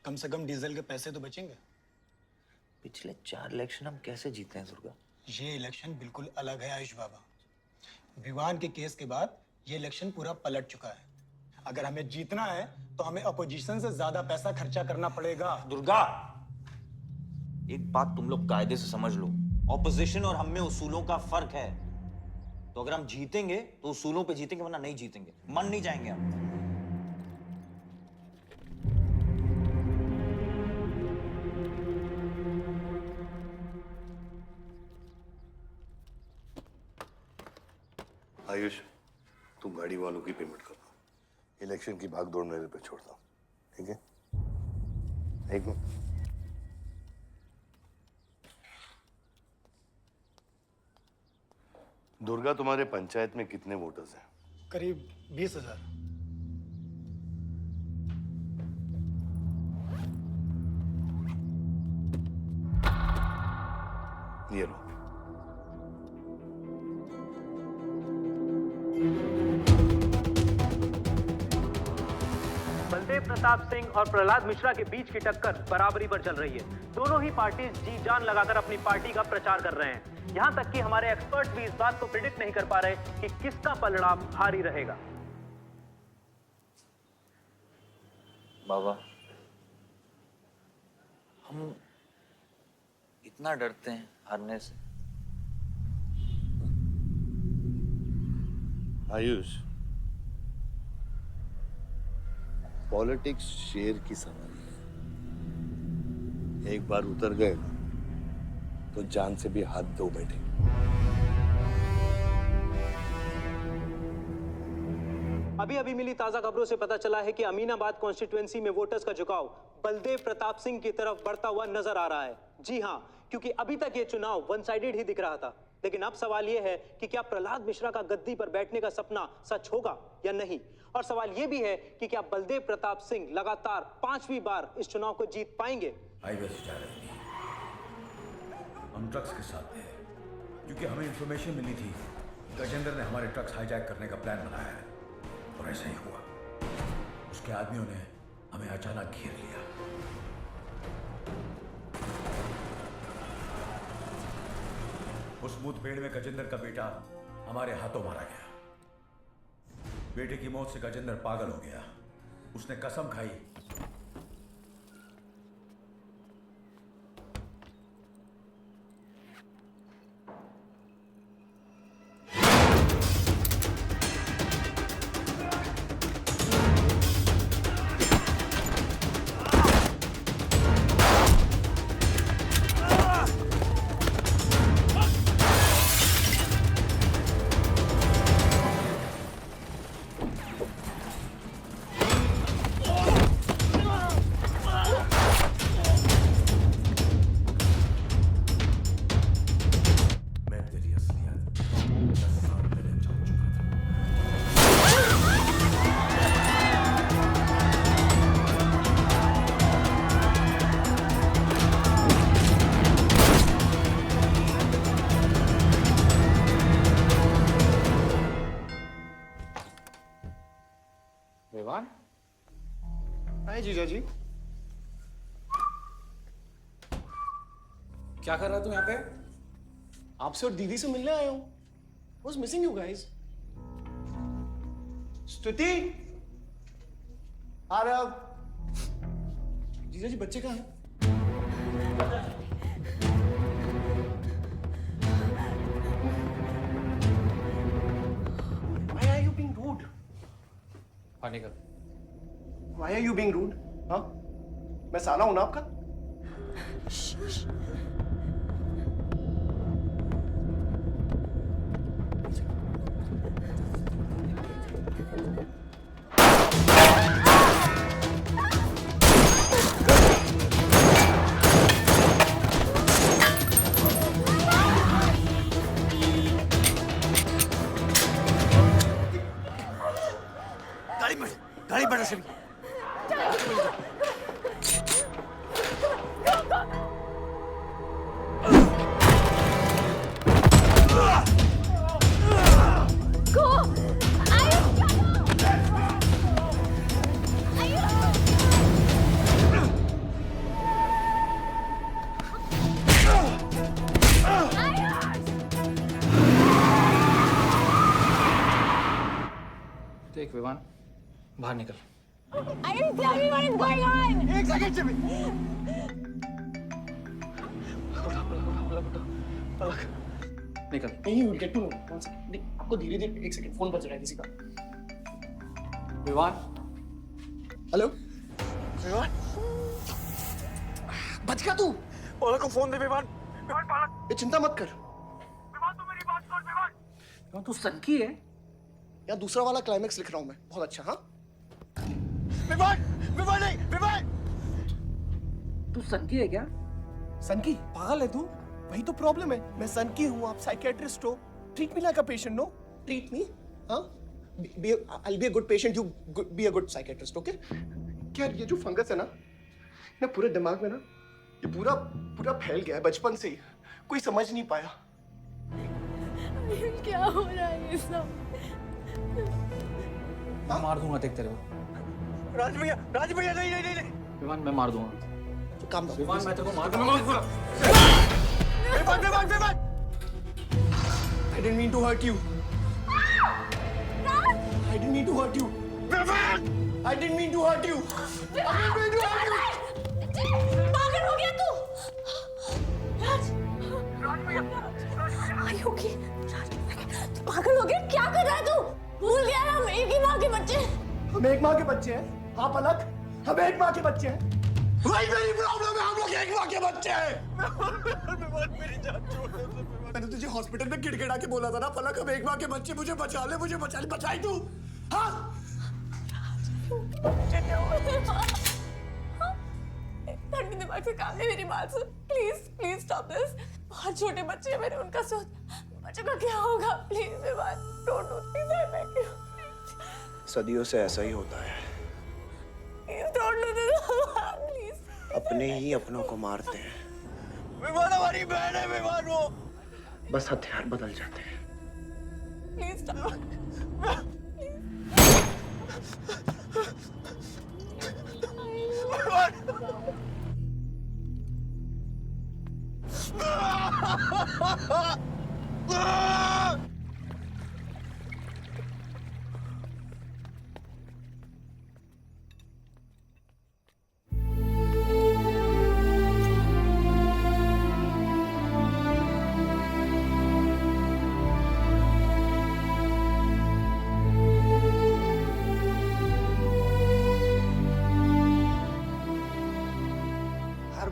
Speaker 1: कम से कम डीजल के पैसे तो बचेंगे।
Speaker 2: पिछले 4 इलेक्शन हम कैसे जीते हैं दुर्गा?
Speaker 1: ये इलेक्शन बिल्कुल अलग है आयुष बाबा। विवान के केस के बाद ये इलेक्शन पूरा पलट चुका है। अगर हमें जीतना है तो हमें अपोजिशन से ज्यादा पैसा खर्चा करना पड़ेगा।
Speaker 20: दुर्गा, एक बात तुम लोग कायदे से समझ लो, ऑपोजिशन और हम में उसूलों का फर्क है। तो अगर हम जीतेंगे तो उसूलों पे जीतेंगे, वरना नहीं जीतेंगे, मन नहीं जाएंगे हम।
Speaker 9: आयुष, तुम गाड़ी वालों की पेमेंट कर दो। इलेक्शन की भागदौड़ मेरे पे छोड़ दो, ठीक है? एक मिनट। दुर्गा, तुम्हारे पंचायत में कितने वोटर्स हैं?
Speaker 1: करीब 20,000।
Speaker 9: ये लो।
Speaker 6: बलदेव प्रताप सिंह और प्रहलाद मिश्रा के बीच की टक्कर बराबरी पर चल रही है। दोनों ही पार्टी जी जान लगाकर अपनी पार्टी का प्रचार कर रहे हैं। यहां तक कि हमारे एक्सपर्ट भी इस बात को प्रिडिक्ट नहीं कर पा रहे कि किसका परिणाम भारी रहेगा।
Speaker 2: बाबा, हम इतना डरते हैं हारने से।
Speaker 9: आयुष, पॉलिटिक्स शेर की सवारी है। एक बार उतर गए ना तो जान से भी हाथ धो बैठे।
Speaker 6: अभी मिली ताजा खबरों से पता चला है कि अमीनाबाद कॉन्स्टिट्यूएंसी में वोटर्स का झुकाव बलदेव प्रताप सिंह की तरफ बढ़ता हुआ नजर आ रहा है। जी हां, क्योंकि अभी तक ये चुनाव वन साइडेड ही दिख रहा था। लेकिन अब सवाल यह है कि क्या प्रहलाद मिश्रा का गद्दी पर बैठने का सपना सच होगा या नहीं। और सवाल यह भी है कि क्या बलदेव प्रताप सिंह लगातार 5वीं बार इस चुनाव को जीत पाएंगे।
Speaker 16: हाईवे से जा रहे थे, हम ट्रक्स के साथ थे, क्योंकि हमें इंफॉर्मेशन मिली थी गजेंद्र ने हमारे ट्रक्स हाईजैक करने का प्लान बनाया है। और ऐसा ही हुआ। उसके आदमियों ने हमें अचानक घेर लिया। उस मुठभेड़ में गजेंद्र का बेटा हमारे हाथों मारा गया। बेटे की मौत से गजेंद्र पागल हो गया। उसने कसम खाई
Speaker 11: विवान। हाय जीजा जी।
Speaker 21: क्या कर रहा तू यहाँ पे?
Speaker 11: आपसे और दीदी से मिलने आया हूँ। Was missing you guys. स्तुति, आ रहे आप? जीजा जी बच्चे कहाँ हैं? Why are you being rude?
Speaker 21: हाँ निकल।
Speaker 11: Why are you being rude? हाँ? मैं साला हूँ ना आपका?
Speaker 20: गाड़ी बढ़ा से
Speaker 21: देख विवान, बाहर निकल।
Speaker 17: Ayush, tell me what is going on.
Speaker 11: एक सेकंड से भी।
Speaker 21: निकल।
Speaker 11: नहीं, you'll get to know. One second. नहीं, आपको धीरे-धीरे एक सेकंड फोन बज रहा है किसी का।
Speaker 21: विवान।
Speaker 11: हेलो। विवान। बच गया तू। पलक को फोन दे विवान। विवान पलक। ये चिंता मत कर। विवान तू मेरी बात सुन विवान।
Speaker 21: विवान तू सनकी है?
Speaker 11: यार दूसरा वाला क्लाइमेक्स लिख रहा हूँ मैं। बहुत अच्छा हाँ? विवान, विवान नहीं, विवान।
Speaker 21: तू सनकी है क्या?
Speaker 11: सनकी? पागल है तू? वही तो प्रॉब्लम है। मैं सनकी हूँ, आप साइकियाट्रिस्ट हो। Treat me like a patient, no? Treat me, हाँ? I'll be a good patient, you be a good psychiatrist, okay? क्या ये जो फंगस है ना पूरे दिमाग में ना, ये पूरा फैल गया है बचपन से ही। कोई समझ नहीं पाया।
Speaker 17: क्या हो रहा है ये सब?
Speaker 21: मैं मार दूंगा देख तेरे को।
Speaker 11: राज भैया नहीं।
Speaker 21: विवान मैं मार दूंगा।
Speaker 11: काम
Speaker 21: विवान मैं तेरे को मार दूंगा।
Speaker 11: Vivaan. I didn't mean to hurt you. I didn't mean to hurt you. I didn't mean to hurt you.
Speaker 17: पागल हो गया तू? राज भैया, are you okay? तू पागल हो गया? क्या कर रहा है तू? भूल गया हम एक ही माँ के बच्चे।
Speaker 11: हम एक माँ के बच्चे हैं। हाँ पलक, हम एक माँ के बच्चे हैं। वही मेरी प्रॉब्लम है, हम लोग एक माँ के बच्चे हैं। मेरी जान छोड़ दे। मैंने तुझे हॉस्पिटल में गिड़गिड़ा के बोला था ना पलक, हम एक माँ के बच्चे, मुझे बचा ले, बचाई तू। हाँ?
Speaker 17: ठंडी दिमाग से काम है, मेरी बात सुन। Please stop this. बहुत छोटे बच्चे हैं मेरे, उनका सोच बच्चों का क्या होगा? Please don't do this, I beg you.
Speaker 11: सदियों से ऐसा ही होता है।
Speaker 17: Don't do this please.
Speaker 11: अपने ही अपनों को मारते हैं। विवान हमारी बहन है, विवान वो। बस हथियार बदल जाते हैं।
Speaker 17: Please stop.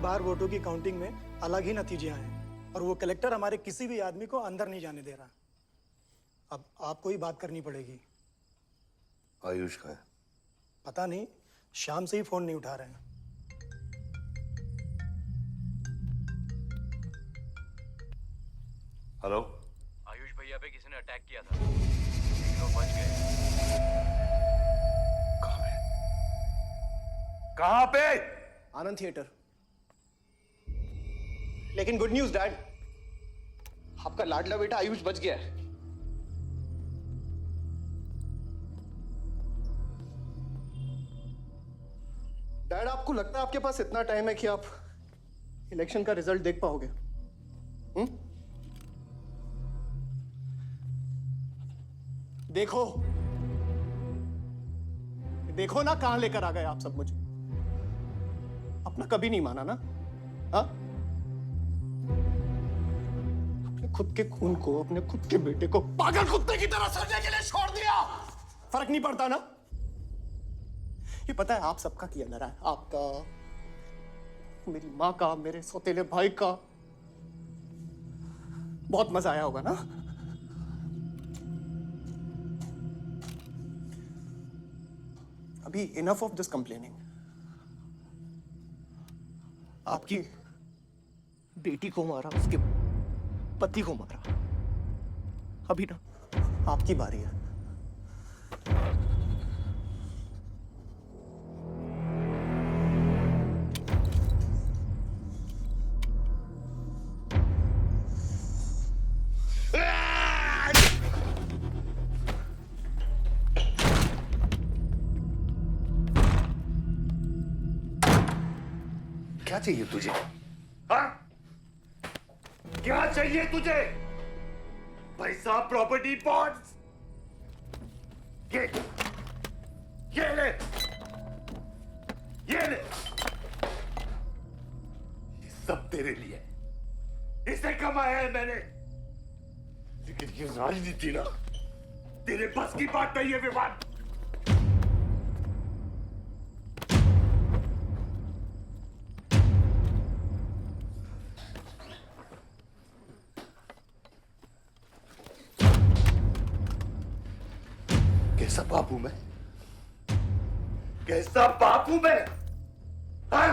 Speaker 1: बार वोटों की काउंटिंग में अलग ही नतीजे आए और वो कलेक्टर हमारे किसी भी आदमी को अंदर नहीं जाने दे रहा। अब आपको ही बात करनी पड़ेगी।
Speaker 9: आयुष का है?
Speaker 1: पता नहीं, शाम से ही फोन नहीं उठा रहे हैं।
Speaker 9: हेलो।
Speaker 16: आयुष भैया पे किसी ने अटैक किया था, लेकिन वो बच गए।
Speaker 9: कहाँ पे?
Speaker 11: आनंद थिएटर। लेकिन गुड न्यूज डैड, आपका लाडला बेटा आयुष बच गया है। डैड, आपको लगता है आपके पास इतना टाइम है कि आप इलेक्शन का रिजल्ट देख पाओगे? देखो देखो ना, कहां लेकर आ गए आप सब मुझे। अपना कभी नहीं माना ना? हाँ, अपने खुद के खून को, अपने खुद के बेटे को पागल कुत्ते की तरह सड़ने के लिए छोड़ दिया। फर्क नहीं पड़ता ना? ये पता है आप सबका किया डरा है, आपका, मेरी माँ का, मेरे सौतेले भाई का। बहुत मजा आया होगा ना? अभी इनफ ऑफ दिस कंप्लेनिंग। आपकी बेटी को मारा, उसके पति को मारा, अभी ना आपकी बारी है।
Speaker 5: क्या चाहिए तुझे? हाँ? क्या चाहिए तुझे? पैसा, प्रॉपर्टी, बॉन्ड्स? ये ले, ये ले। ये सब तेरे लिए, इसे कमाया है मैंने। लेकिन ये राजनीति ना तेरे बस की बात नहीं है विवाद। कैसा बाप हूं मैं? कैसा बाप हूं मैं? हाँ?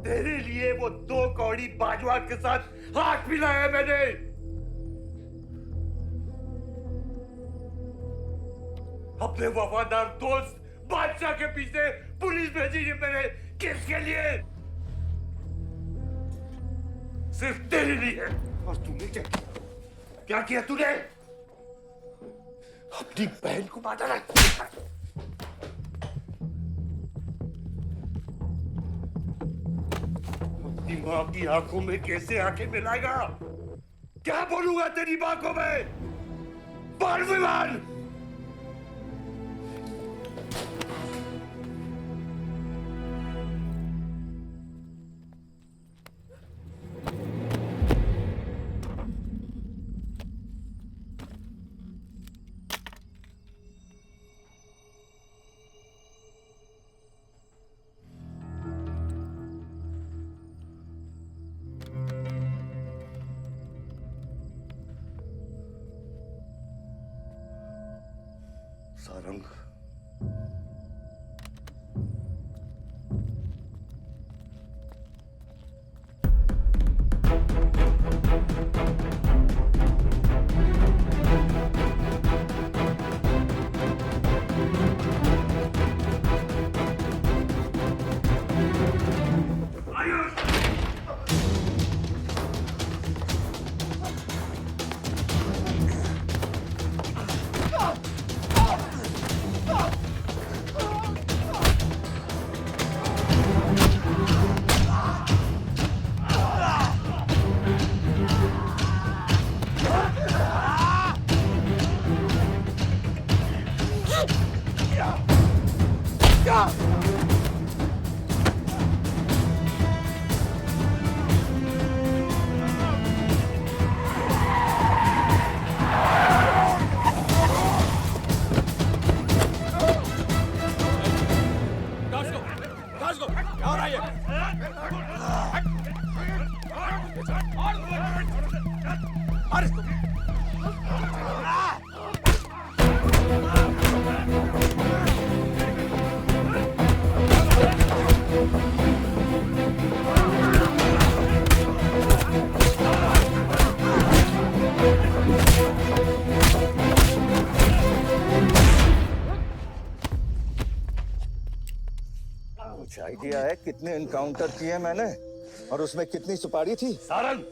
Speaker 5: तेरे लिए वो 2 कौड़ी बाजवा के साथ हाथ मिलाया मैंने। अपने वफादार दोस्त बादशाह के पीछे पुलिस भेजी है मैंने। किसके लिए? सिर्फ तेरे लिए। और तूने क्या किया? क्या किया तूने? अपनी बहन को मारा ना। अपनी मां की आंखों में कैसे आंखें मिलाएगा? क्या बोलूंगा तेरी मां को मैं? बोल विमान। सारंग,
Speaker 18: कुछ आइडिया है कितने एनकाउंटर किए मैंने और उसमें कितनी सुपारी थी?
Speaker 5: सारंग,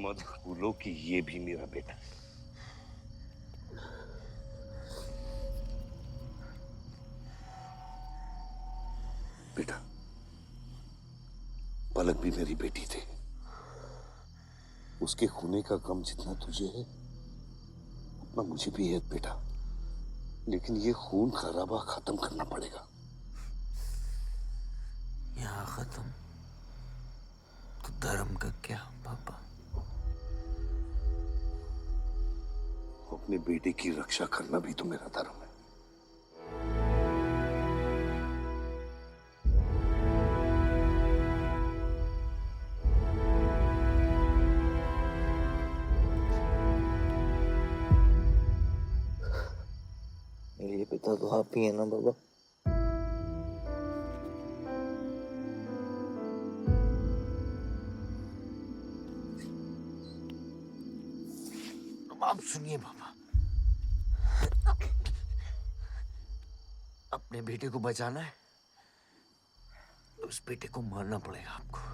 Speaker 9: मत भूलो कि ये भी मेरा बेटा है। बेटा, पलक भी मेरी बेटी थी। उसके खोने का गम जितना तुझे है उतना मुझे भी है बेटा, लेकिन ये खून खराबा खत्म करना पड़ेगा।
Speaker 2: यहाँ खत्म तो धर्म का क्या पापा?
Speaker 9: अपने बेटे की रक्षा करना भी तो मेरा धर्म है।
Speaker 2: मेरे लिए पिता तो आप ही है ना बाबा? अब सुनिए बाबा, अपने बेटे को बचाना है तो उस बेटे को मारना पड़ेगा आपको।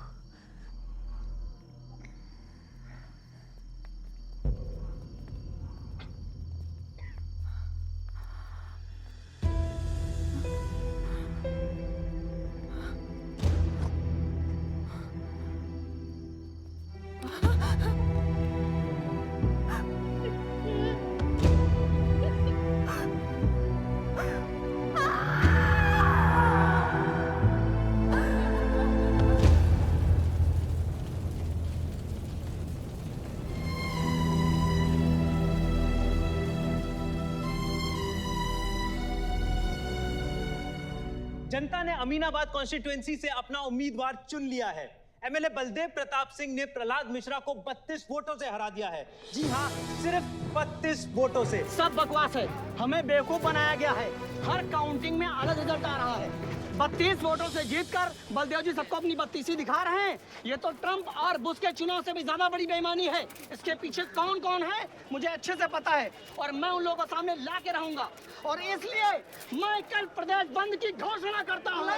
Speaker 6: जनता ने अमीनाबाद कॉन्स्टिट्यूएंसी से अपना उम्मीदवार चुन लिया है। एमएलए बलदेव प्रताप सिंह ने प्रहलाद मिश्रा को 32 वोटों से हरा दिया है। जी हाँ, सिर्फ 32 वोटों से।
Speaker 3: सब बकवास है, हमें बेवकूफ बनाया गया है। हर काउंटिंग में अलग रिजल्ट आ रहा है। 32 वोटों से जीतकर बलदेव जी सबको अपनी बत्तीसी दिखा रहे हैं। ये तो ट्रंप और बुश के चुनाव से भी ज्यादा बड़ी बेईमानी है। इसके पीछे कौन कौन है मुझे अच्छे से पता है और मैं उन लोगों के सामने ला के रहूंगा और इसलिए मैं कल प्रदेश बंद की घोषणा करता हूँ।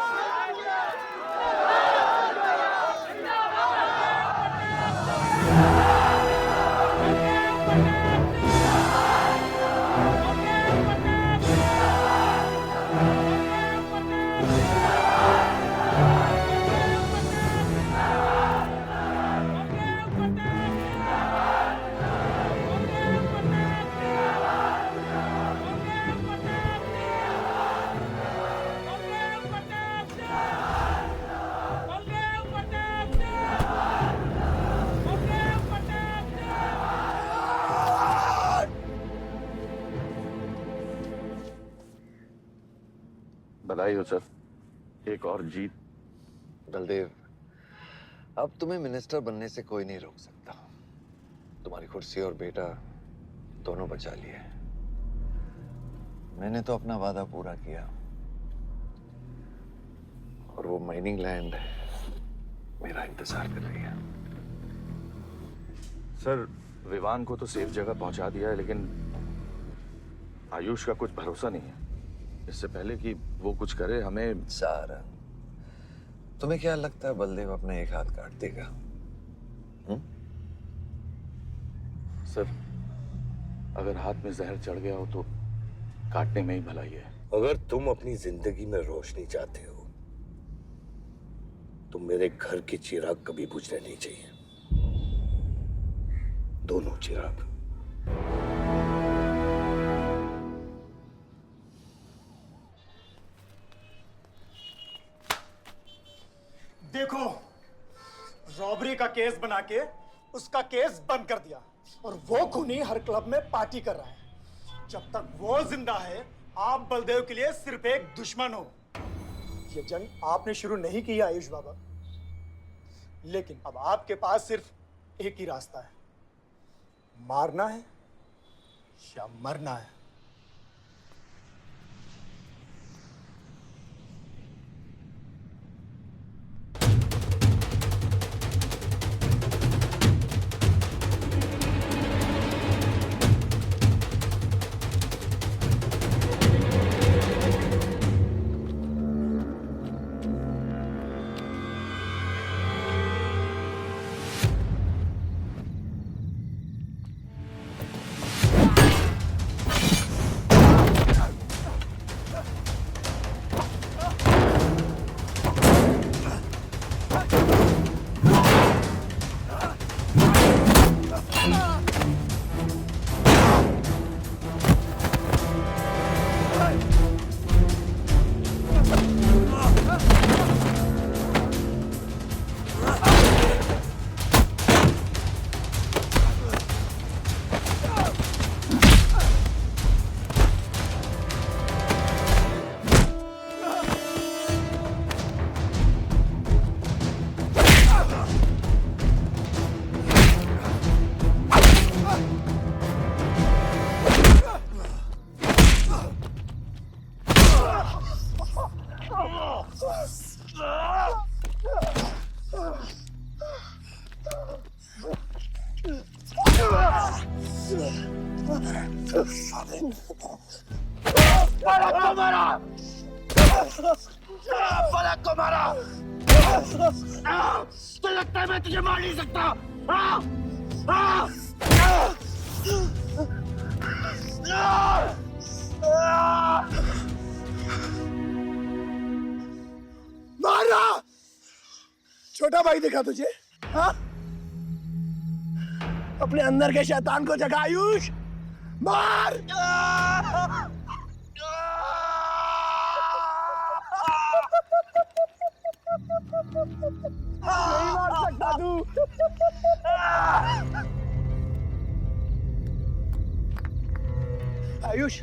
Speaker 22: बधाई हो सर, एक और जीत।
Speaker 12: बलदेव, अब तुम्हें मिनिस्टर बनने से कोई नहीं रोक सकता। तुम्हारी कुर्सी और बेटा दोनों बचा लिए। मैंने तो अपना वादा पूरा किया और वो माइनिंग लैंड मेरा इंतजार कर रही है।
Speaker 22: सर, विवान को तो सेफ जगह पहुंचा दिया है, लेकिन आयुष का कुछ भरोसा नहीं है। इससे पहले कि वो कुछ करे हमें।
Speaker 12: सारा, तुम्हें क्या लगता है बलदेव अपना एक हाथ काट देगा?
Speaker 22: सर, अगर हाथ में जहर चढ़ गया हो तो काटने में ही भलाई है।
Speaker 9: अगर तुम अपनी जिंदगी में रोशनी चाहते हो तो मेरे घर के चिराग कभी बुझने नहीं चाहिए। दोनों चिराग।
Speaker 1: देखो, रॉबरी का केस बना के उसका केस बंद कर दिया और वो खूनी हर क्लब में पार्टी कर रहा है। जब तक वो जिंदा है, आप बलदेव के लिए सिर्फ एक दुश्मन हो। ये जंग आपने शुरू नहीं की है आयुष बाबा, लेकिन अब आपके पास सिर्फ एक ही रास्ता है, मारना है या मरना है।
Speaker 17: पलक को मारा, पलक को मारा। तो लगता है मैं तुझे मार नहीं सकता।
Speaker 18: मारा। छोटा भाई दिखा तुझे? हाँ? अपने अंदर के शैतान को जगा आयुष, मार। नहीं मार सकता तू। आयुष,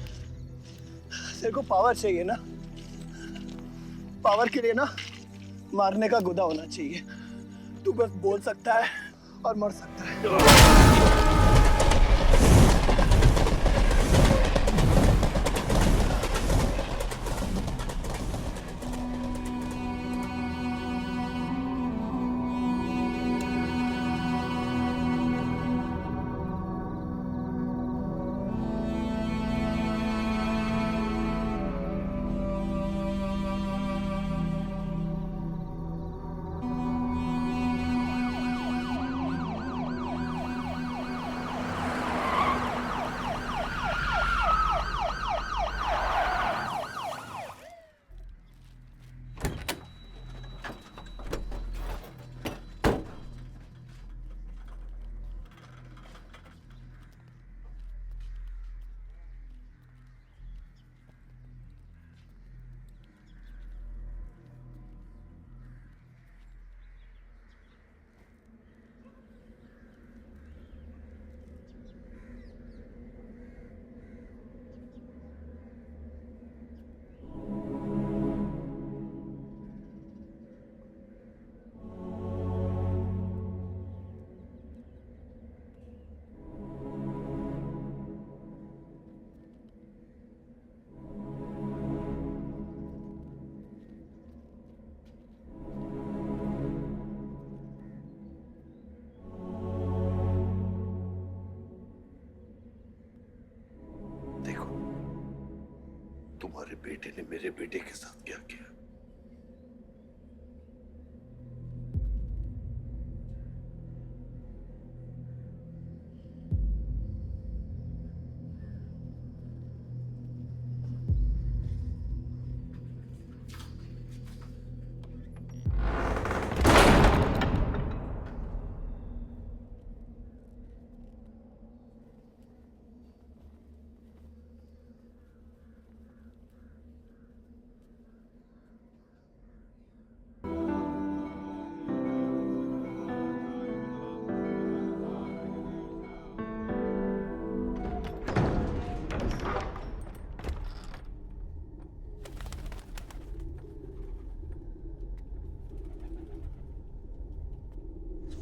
Speaker 18: तेरे को पावर चाहिए ना? पावर के लिए ना मारने का गुदा होना चाहिए। तू बस बोल सकता है और मर सकता है।
Speaker 5: तुम्हारे बेटे ने मेरे बेटे के साथ क्या किया?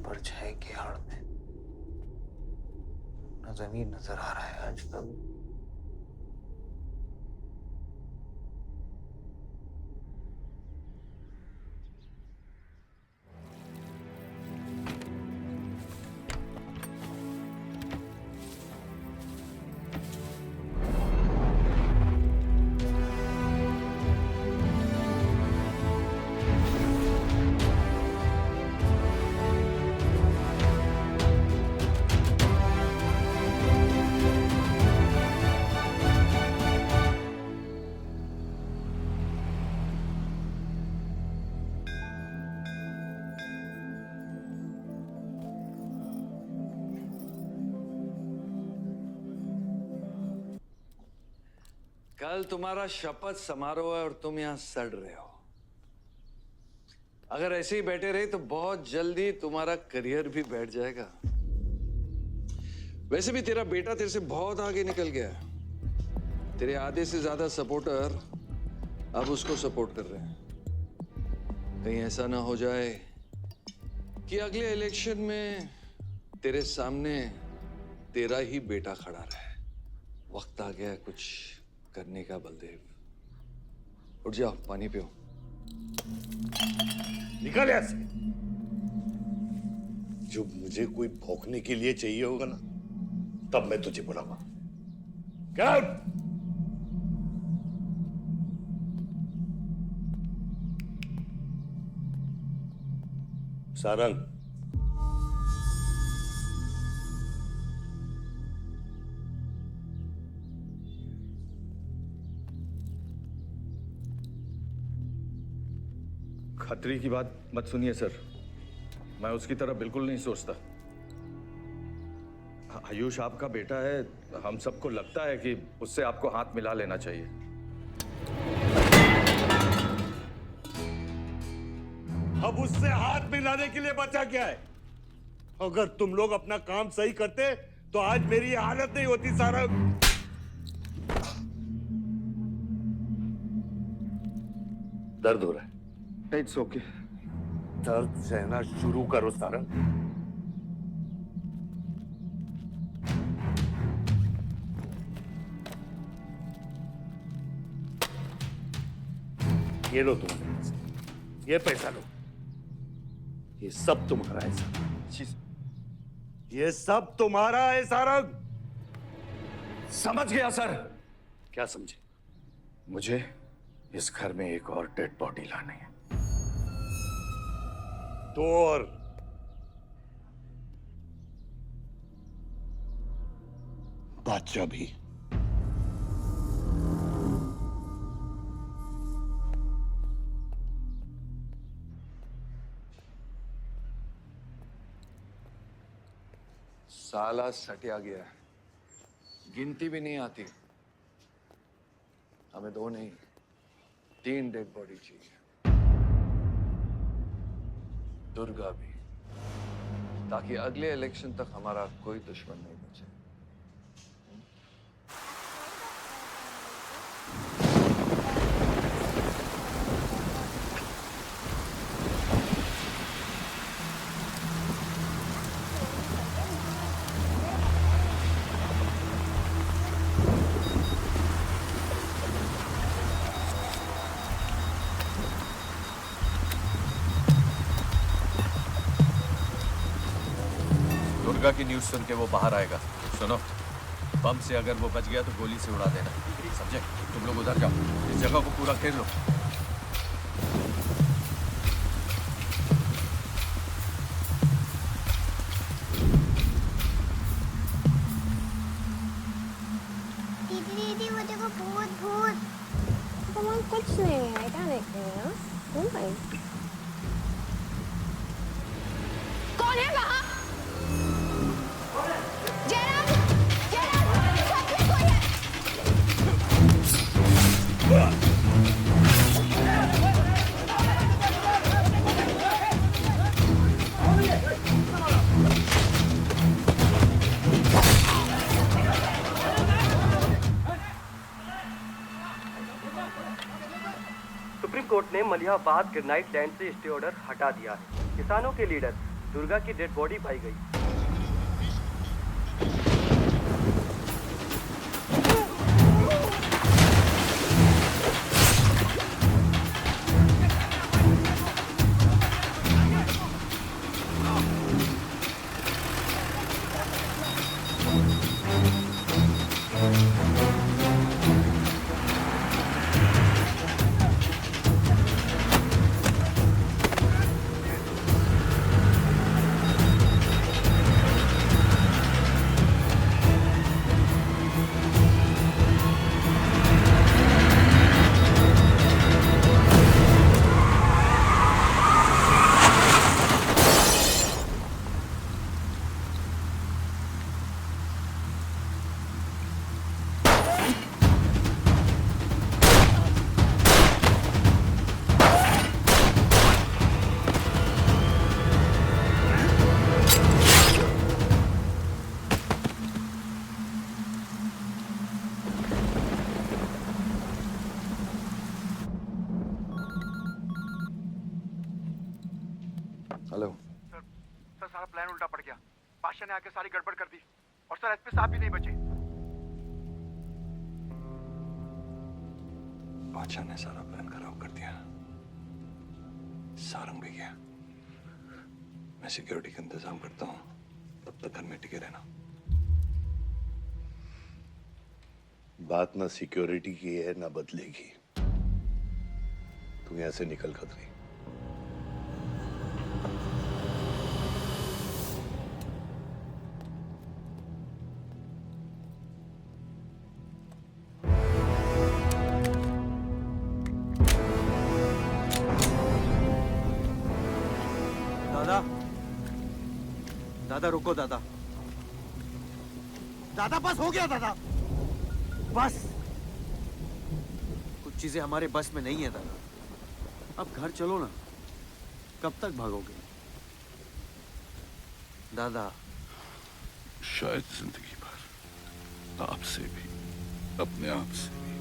Speaker 2: परछाई की आड़ में न जमीन नजर आ रहा है आज तक।
Speaker 12: कल तुम्हारा शपथ समारोह है और तुम यहां सड़ रहे हो। अगर ऐसे ही बैठे रहे तो बहुत जल्दी तुम्हारा करियर भी बैठ जाएगा। वैसे भी तेरा बेटा तेरे से बहुत आगे निकल गया है। तेरे आधे से ज्यादा सपोर्टर अब उसको सपोर्ट कर रहे हैं। कहीं ऐसा ना हो जाए कि अगले इलेक्शन में तेरे सामने तेरा ही बेटा खड़ा रहे। वक्त आ गया कुछ करने का बलदेव। उठ जाओ, पानी पियो।
Speaker 5: निकल यहाँ से। जब मुझे कोई भौंकने के लिए चाहिए होगा ना, तब मैं तुझे बुलाऊंगा। Get out! सारंग,
Speaker 22: खतरी की बात मत सुनिए सर, मैं उसकी तरह बिल्कुल नहीं सोचता। आयुष आपका बेटा है, हम सबको लगता है कि उससे आपको हाथ मिला लेना चाहिए।
Speaker 5: अब उससे हाथ मिलाने के लिए बचा क्या है? अगर तुम लोग अपना काम सही करते तो आज मेरी ये हालत नहीं होती सारंग। दर्द हो रहा है?
Speaker 22: It's okay.
Speaker 5: दर्द सहना शुरू करो सारंग। ये लो तुम, ये पैसा लो, ये सब तुम्हारा है सारंग, ये सब तुम्हारा है सारंग।
Speaker 22: समझ गया सर।
Speaker 5: क्या समझे?
Speaker 22: मुझे इस घर में एक और डेड बॉडी लानी है।
Speaker 5: तो और बादशाह भी।
Speaker 12: साला सटिया गया है, गिनती भी नहीं आती। हमें 2 नहीं 3 डेड बॉडी चाहिए, दुर्गा भी, ताकि अगले इलेक्शन तक हमारा कोई दुश्मन नहीं बचे।
Speaker 22: दुर्गा की न्यूज़ सुन के वो बाहर आएगा। सुनो, बम से अगर वो बच गया तो गोली से उड़ा देना, समझे? तुम लोग उधर जाओ, इस जगह को पूरा घेर लो।
Speaker 17: दीदी वो देखो भूत भूत। भगवान कुछ नहीं है, क्या देखते हैं ना? कौन है वहाँ?
Speaker 4: सुप्रीम कोर्ट ने मलिहाबाद ग्रेनाइट लैंड से स्टे ऑर्डर हटा दिया है। किसानों के लीडर दुर्गा की डेड बॉडी पाई गई।
Speaker 12: हेलो
Speaker 18: सर सारा प्लान उल्टा पड़ गया। बादशाह ने आके सारी गड़बड़ कर दी और सर एसपी साहब भी नहीं बचे।
Speaker 12: बादशाह ने सारा प्लान खराब कर दिया। सारंग भी गया। मैं सिक्योरिटी का इंतजाम करता हूँ, तब तक घर में टिके रहना।
Speaker 5: बात ना सिक्योरिटी की है ना बदले की। तू यहां से निकल खतरी।
Speaker 1: दादा, दादा रुको दादा। दादा बस हो गया दादा, बस। कुछ चीजें हमारे बस में नहीं है दादा। अब घर चलो ना, कब तक भागोगे दादा?
Speaker 22: शायद जिंदगी भर आपसे भी, अपने आप से भी,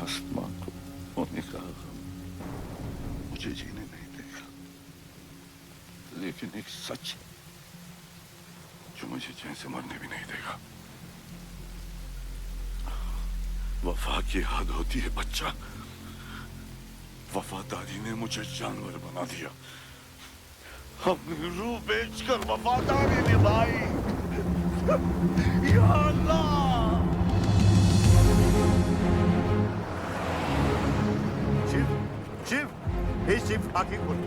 Speaker 22: आसमां को होने का गम मुझे जीने नहीं देगा। लेकिन एक सच जो मुझे चैन से मरने भी नहीं देगा। वफा की हद होती है बच्चा। वफादारी ने मुझे जानवर बना दिया। अपनी रूह बेचकर वफादारी निभाई। या अल्लाह!
Speaker 5: शिव, शिव, हे शिव, आंखें खोल,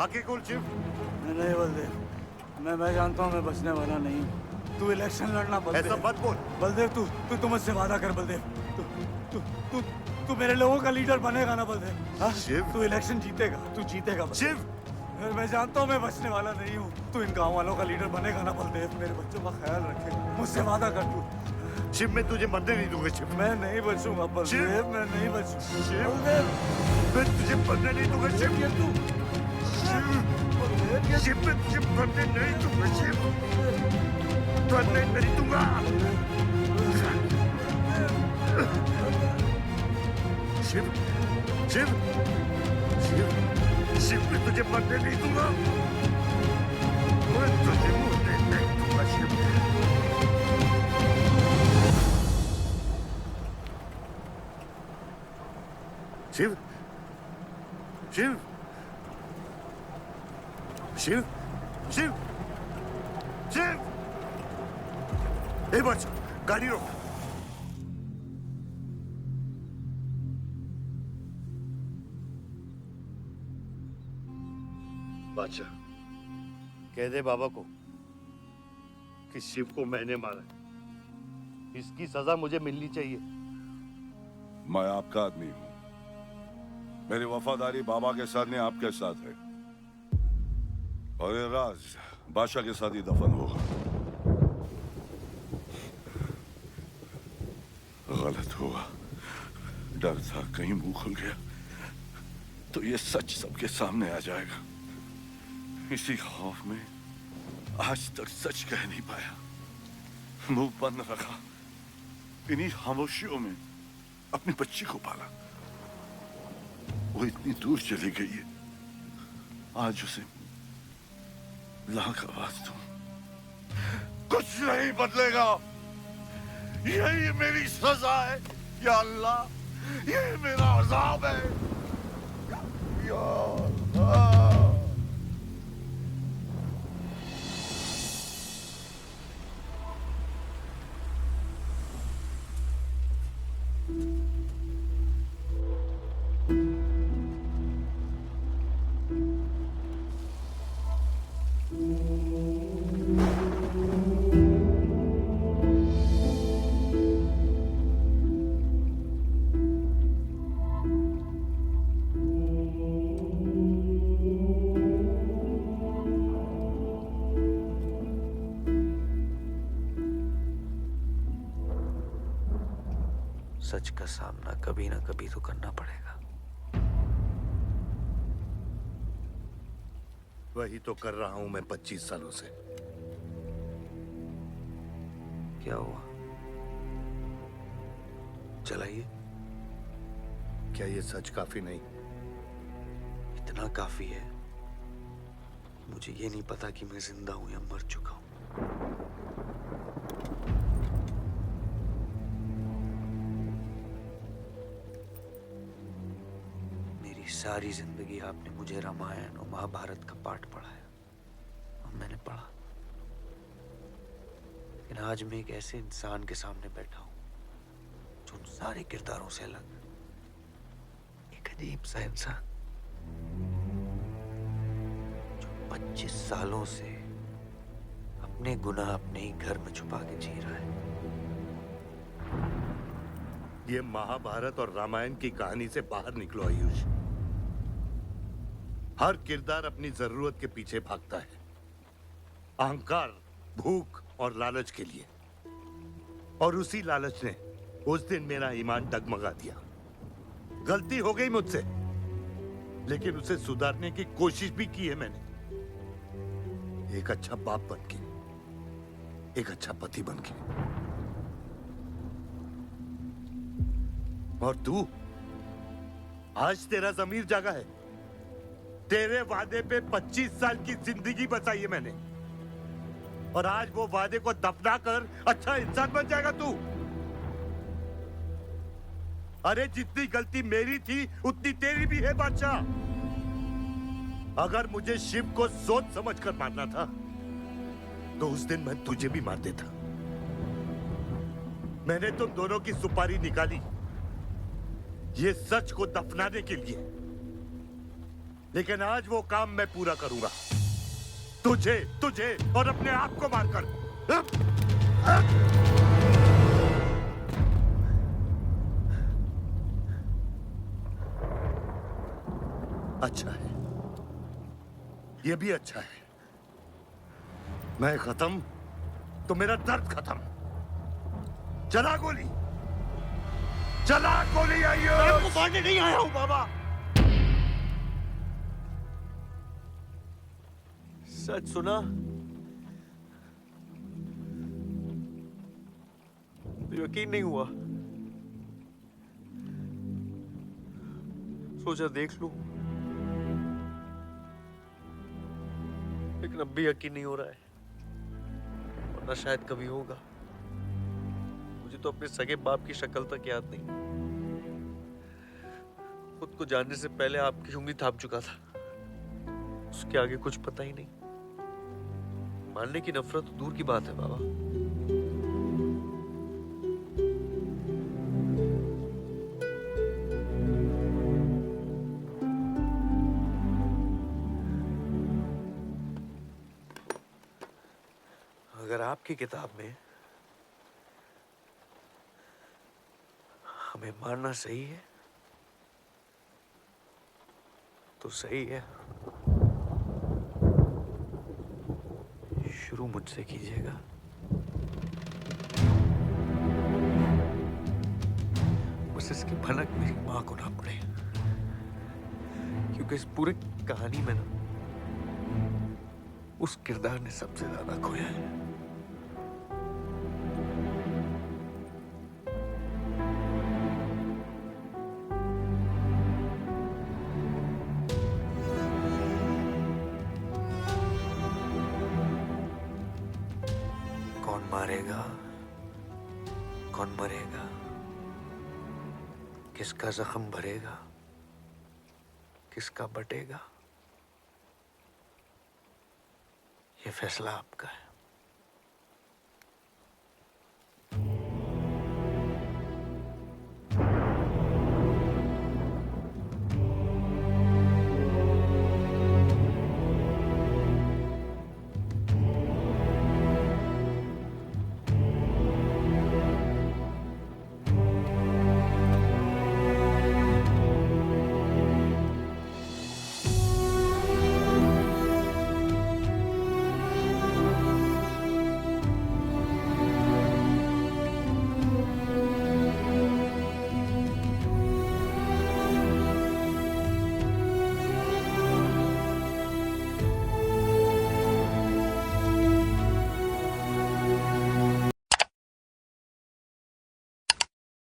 Speaker 5: आंखें खोल शिव।
Speaker 16: नहीं बलदेव, मैं जानता हूँ मैं बचने वाला नहीं हूँ। तू इलेक्शन लड़ना बलदेव।
Speaker 5: ऐसा मत बोल।
Speaker 16: बलदेव तू मुझसे वादा कर बलदेव। तू मेरे लोगों का लीडर बनेगा ना बलदेव?
Speaker 5: शिव,
Speaker 16: तू इलेक्शन जीतेगा, तू जीतेगा
Speaker 5: शिव।
Speaker 16: मैं जानता हूँ मैं बचने वाला नहीं हूँ। तू इन गाँव वालों का लीडर बनेगा ना बलदेव? मेरे बच्चों का ख्याल रखेगा, मुझसे वादा कर तू।
Speaker 5: शिव, मैं तुझे मरने नहीं दूंगा शिव।
Speaker 16: मैं नहीं बचूंगा बलदेव, मैं नहीं बचूंगा
Speaker 5: शिव। मैं तुझे मरने नहीं दूंगा शिव।
Speaker 16: तू
Speaker 5: शिव, मैं तुझे मरने नहीं दूंगा शिव। मरने नहीं दूंगा। शिव, शिव, शिव, शिव, मैं तुझे मरने नहीं दूंगा। मैं तुझे मरने नहीं दूंगा शिव। शिव, शिव, शिव, शिव, शिव। ए बच, गाड़ी रोक। बादशाह, कह दे बाबा को कि शिव को मैंने मारा है। इसकी सजा मुझे मिलनी चाहिए।
Speaker 22: मैं आपका आदमी हूं। मेरी वफादारी बाबा के साथ नहीं, आपके साथ है। और ये राज बादशाह के साथ ही दफन होगा। गलत हुआ, डर था कहीं मुंह खुल गया तो ये सच सबके सामने आ जाएगा। इसी खौफ में आज तक सच कह नहीं पाया, मुंह बंद रखा। इन्हीं खामोशियों में अपनी बच्ची को पाला। वो इतनी दूर चली गई है, आज उसे लाख आवाज दूं, कुछ नहीं बदलेगा। यही मेरी सजा है या अल्लाह, यही मेरा अज़ाब है या अल्लाह।
Speaker 2: सच का सामना कभी ना कभी तो करना पड़ेगा।
Speaker 5: वही तो कर रहा हूं मैं 25 सालों से।
Speaker 2: क्या हुआ? चलाइए।
Speaker 5: क्या ये सच काफी नहीं?
Speaker 2: इतना काफी है। मुझे ये नहीं पता कि मैं जिंदा हूं या मर चुका हूं। सारी जिंदगी आपने मुझे रामायण और महाभारत का पाठ पढ़ाया और मैंने पढ़ा। लेकिन आज मैं एक ऐसे इंसान के सामने बैठा हूं जो उन सारे किरदारों से अलग, एक अजीब सा इंसान जो 25 सालों से अपने गुनाह अपने ही घर में छुपा के जी रहा है।
Speaker 5: ये महाभारत और रामायण की कहानी से बाहर निकलो आयुष। हर किरदार अपनी जरूरत के पीछे भागता है, अहंकार, भूख और लालच के लिए। और उसी लालच ने उस दिन मेरा ईमान डगमगा दिया। गलती हो गई मुझसे, लेकिन उसे सुधारने की कोशिश भी की है मैंने। एक अच्छा बाप बन के, एक अच्छा पति बन के। और तू, आज तेरा ज़मीर जागा है। तेरे वादे पे 25 साल की जिंदगी बचाई है मैंने, और आज वो वादे को दफना कर अच्छा इंसान बन जाएगा तू। अरे जितनी गलती मेरी थी उतनी तेरी भी है बादशाह। अगर मुझे शिव को सोच समझ कर मारना था तो उस दिन मैं तुझे भी मार देता। मैंने तुम दोनों की सुपारी निकाली ये सच को दफनाने के लिए, लेकिन आज वो काम मैं पूरा करूंगा, तुझे तुझे और अपने आप को मारकर। अच्छा है, ये भी अच्छा है। मैं खत्म तो मेरा दर्द खत्म। चला गोली, चला गोली। आइए, मैं आपको मारने नहीं आया हूं बाबा।
Speaker 2: सच सुना तो यकीन नहीं हुआ। सोचा देख लूं, लेकिन अब भी यकीन नहीं हो रहा है, वरना शायद कभी होगा। मुझे तो अपने सगे बाप की शक्ल तक याद नहीं। खुद को जानने से पहले आपकी उंगली थाप चुका था, उसके आगे कुछ पता ही नहीं। मानने की नफरत तो दूर की बात है बाबा। अगर आपकी किताब में हमें मारना सही है तो सही है। शुरू मुझसे कीजिएगा। बस इसकी भनक मेरी मां को ना पड़े, क्योंकि इस पूरी कहानी में ना उस किरदार ने सबसे ज्यादा खोया है। कौन मारेगा, कौन मरेगा, किसका जख्म भरेगा, किसका बटेगा, ये फैसला आपका है।